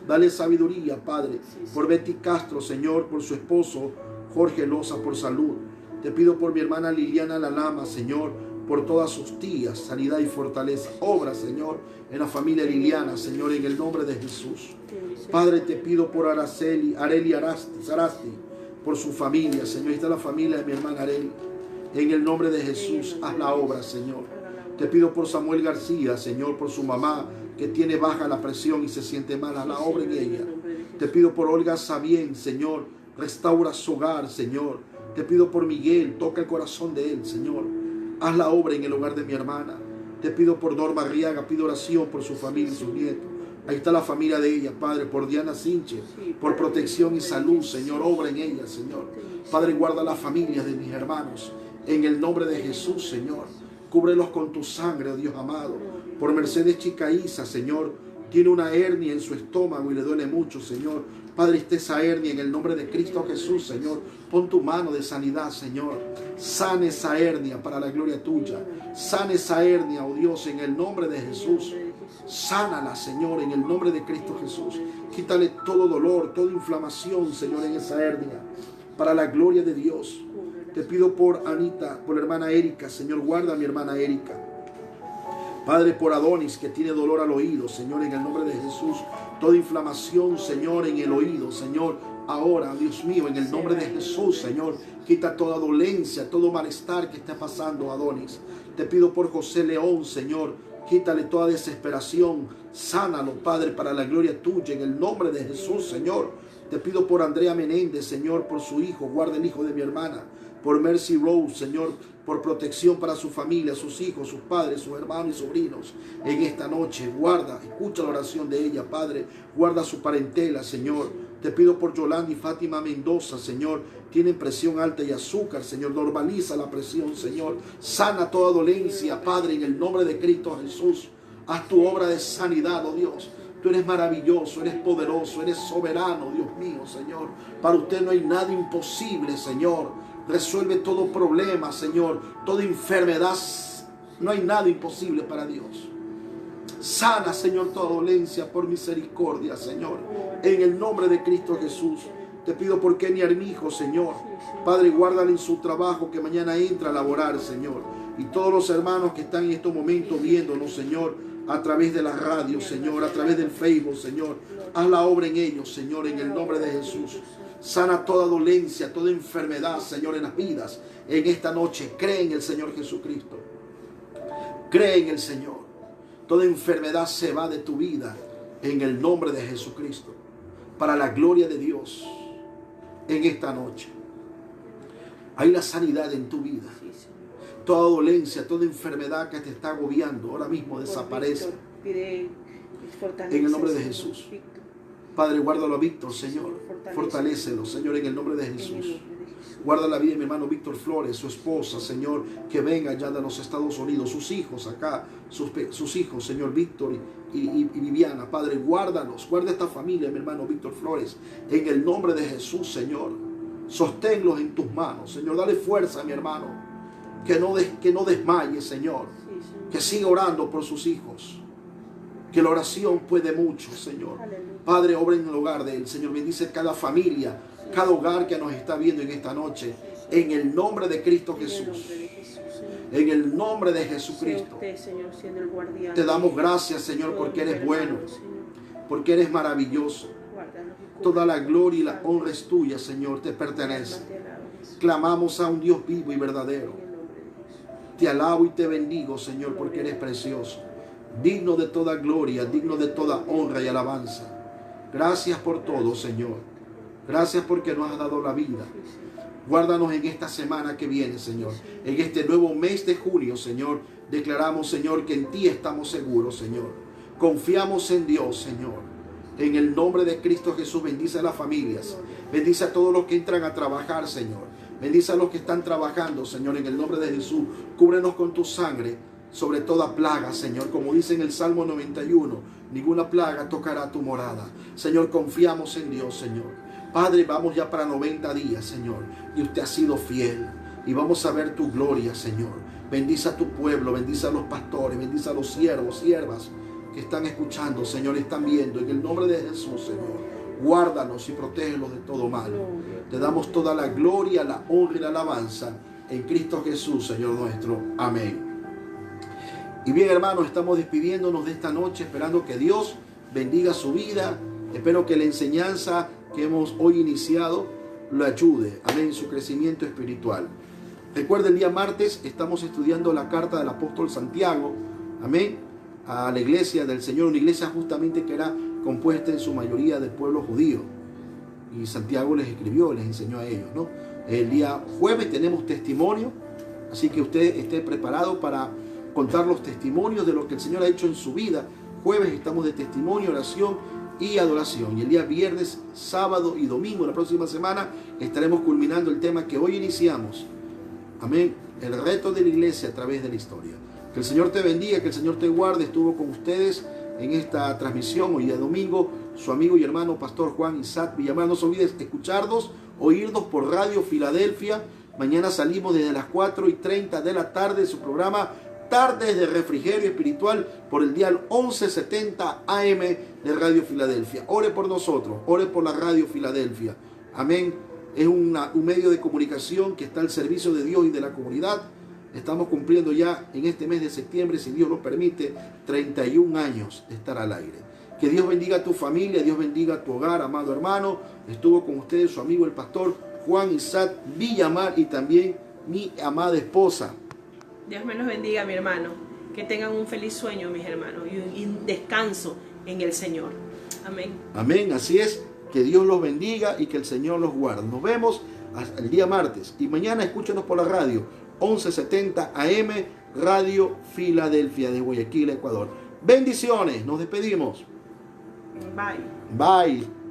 Dale sabiduría, Padre. Por Betty Castro, Señor, por su esposo Jorge Loza, por salud. Te pido por mi hermana Liliana Lalama, Señor, por todas sus tías, sanidad y fortaleza. Obra, Señor, en la familia Liliana, Señor, en el nombre de Jesús. Padre, te pido por Areli Sarasti, por su familia, Señor. Está la familia de mi hermana Areli. En el nombre de Jesús, haz la obra, Señor. Te pido por Samuel García, Señor, por su mamá, que tiene baja la presión y se siente mal. Haz la obra en ella. Te pido por Olga Sabien, Señor. Restaura su hogar, Señor. Te pido por Miguel, toca el corazón de él, Señor. Haz la obra en el hogar de mi hermana. Te pido por Norma Arriaga, pido oración por su familia y sus nietos. Ahí está la familia de ella, Padre, por Diana Sinche, por protección y salud, Señor, obra en ella, Señor. Padre, guarda la familia de mis hermanos, en el nombre de Jesús, Señor. Cúbrelos con tu sangre, oh Dios amado. Por Mercedes Chicaiza, Señor, tiene una hernia en su estómago y le duele mucho, Señor. Padre, esté esa hernia en el nombre de Cristo Jesús, Señor. Pon tu mano de sanidad, Señor. Sane esa hernia para la gloria tuya. Sane esa hernia, oh Dios, en el nombre de Jesús. Sánala, Señor, en el nombre de Cristo Jesús. Quítale todo dolor, toda inflamación, Señor, en esa hernia, para la gloria de Dios. Te pido por Anita, por la hermana Erika, Señor, guarda a mi hermana Erika. Padre, por Adonis, que tiene dolor al oído, Señor, en el nombre de Jesús. Toda inflamación, Señor, en el oído, Señor. Ahora, Dios mío, en el nombre de Jesús, Señor, quita toda dolencia, todo malestar que está pasando, Adonis. Te pido por José León, Señor. Quítale toda desesperación. Sánalo, Padre, para la gloria tuya, en el nombre de Jesús, Señor. Te pido por Andrea Menéndez, Señor, por su hijo. Guarda el hijo de mi hermana. Por Mercy Rose, Señor, por protección para su familia, sus hijos, sus padres, sus hermanos y sobrinos. En esta noche, guarda, escucha la oración de ella, Padre. Guarda su parentela, Señor. Te pido por Yolanda y Fátima Mendoza, Señor. Tienen presión alta y azúcar, Señor. Normaliza la presión, Señor. Sana toda dolencia, Padre, en el nombre de Cristo Jesús. Haz tu obra de sanidad, oh Dios. Tú eres maravilloso, eres poderoso, eres soberano, Dios mío, Señor. Para usted no hay nada imposible, Señor. Resuelve todo problema, Señor. Toda enfermedad. No hay nada imposible para Dios. Sana, Señor, toda dolencia por misericordia, Señor. En el nombre de Cristo Jesús. Te pido por Kenny Armijo, Señor. Padre, guárdale en su trabajo, que mañana entra a laborar, Señor. Y todos los hermanos que están en estos momentos viéndonos, Señor, a través de la radio, Señor, a través del Facebook, Señor. Haz la obra en ellos, Señor, en el nombre de Jesús. Sana toda dolencia, toda enfermedad, Señor, en las vidas. En esta noche, cree en el Señor Jesucristo. Cree en el Señor. Toda enfermedad se va de tu vida en el nombre de Jesucristo. Para la gloria de Dios, en esta noche. Hay la sanidad en tu vida. Toda dolencia, toda enfermedad que te está agobiando, ahora mismo desaparece. En el nombre de Jesús. Padre, guárdalo a Víctor, Señor. Fortalécelo, Señor, en el nombre de Jesús. Guarda la vida de mi hermano Víctor Flores, su esposa, Señor, que venga ya de los Estados Unidos, sus hijos acá, sus hijos, Señor, Víctor y Viviana. Padre, guárdalos, guarda esta familia, mi hermano Víctor Flores, en el nombre de Jesús, Señor. Sosténlos en tus manos, Señor. Dale fuerza a mi hermano, que no desmaye, Señor. Que siga orando por sus hijos. Que la oración puede mucho, Señor. Padre, obra en el hogar de él, Señor. Bendice cada familia, cada hogar que nos está viendo en esta noche. En el nombre de Cristo Jesús. En el nombre de Jesucristo. Te damos gracias, Señor, porque eres bueno. Porque eres maravilloso. Toda la gloria y la honra es tuya, Señor, te pertenece. Clamamos a un Dios vivo y verdadero. Te alabo y te bendigo, Señor, porque eres precioso. Digno de toda gloria, digno de toda honra y alabanza. Gracias por todo, Señor. Gracias porque nos has dado la vida. Guárdanos en esta semana que viene, Señor. En este nuevo mes de junio, Señor, declaramos, Señor, que en ti estamos seguros, Señor. Confiamos en Dios, Señor. En el nombre de Cristo Jesús, bendice a las familias. Bendice a todos los que entran a trabajar, Señor. Bendice a los que están trabajando, Señor, en el nombre de Jesús. Cúbrenos con tu sangre sobre toda plaga, Señor. Como dice en el Salmo 91, ninguna plaga tocará tu morada. Señor, confiamos en Dios, Señor. Padre, vamos ya para 90 días, Señor. Y usted ha sido fiel. Y vamos a ver tu gloria, Señor. Bendice a tu pueblo, bendice a los pastores, bendice a los siervos, siervas que están escuchando, Señor, están viendo. En el nombre de Jesús, Señor, guárdanos y protégelos de todo mal. Te damos toda la gloria, la honra y la alabanza en Cristo Jesús, Señor nuestro. Amén. Y bien, hermanos, estamos despidiéndonos de esta noche, esperando que Dios bendiga su vida. Espero que la enseñanza que hemos hoy iniciado lo ayude, amén, en su crecimiento espiritual. Recuerda, el día martes estamos estudiando la carta del apóstol Santiago, amén, a la iglesia del Señor, una iglesia justamente que era compuesta en su mayoría del pueblo judío. Y Santiago les escribió, les enseñó a ellos, ¿no? El día jueves tenemos testimonio, así que usted esté preparado para contar los testimonios de lo que el Señor ha hecho en su vida. Jueves estamos de testimonio, oración y adoración. Y el día viernes, sábado y domingo, la próxima semana, estaremos culminando el tema que hoy iniciamos. Amén. El reto de la iglesia a través de la historia. Que el Señor te bendiga, que el Señor te guarde. Estuvo con ustedes en esta transmisión hoy día domingo su amigo y hermano Pastor Juan Isaac Villamar. No se olviden escucharnos, oírnos por Radio Filadelfia. Mañana salimos desde las 4:30 de la tarde de su programa Tardes de Refrigerio Espiritual por el dial 1170 AM de Radio Filadelfia. Ore por nosotros, ore por la Radio Filadelfia. Amén. Es un medio de comunicación que está al servicio de Dios y de la comunidad. Estamos cumpliendo ya en este mes de septiembre, si Dios nos permite, 31 años de estar al aire. Que Dios bendiga a tu familia, Dios bendiga a tu hogar, amado hermano. Estuvo con ustedes su amigo el pastor Juan Isaac Villamar y también mi amada esposa. Dios me los bendiga, mi hermano. Que tengan un feliz sueño, mis hermanos, y un descanso en el Señor. Amén. Amén, así es. Que Dios los bendiga y que el Señor los guarde. Nos vemos hasta el día martes. Y mañana escúchenos por la radio 1170 AM, Radio Filadelfia de Guayaquil, Ecuador. Bendiciones. Nos despedimos. Bye. Bye.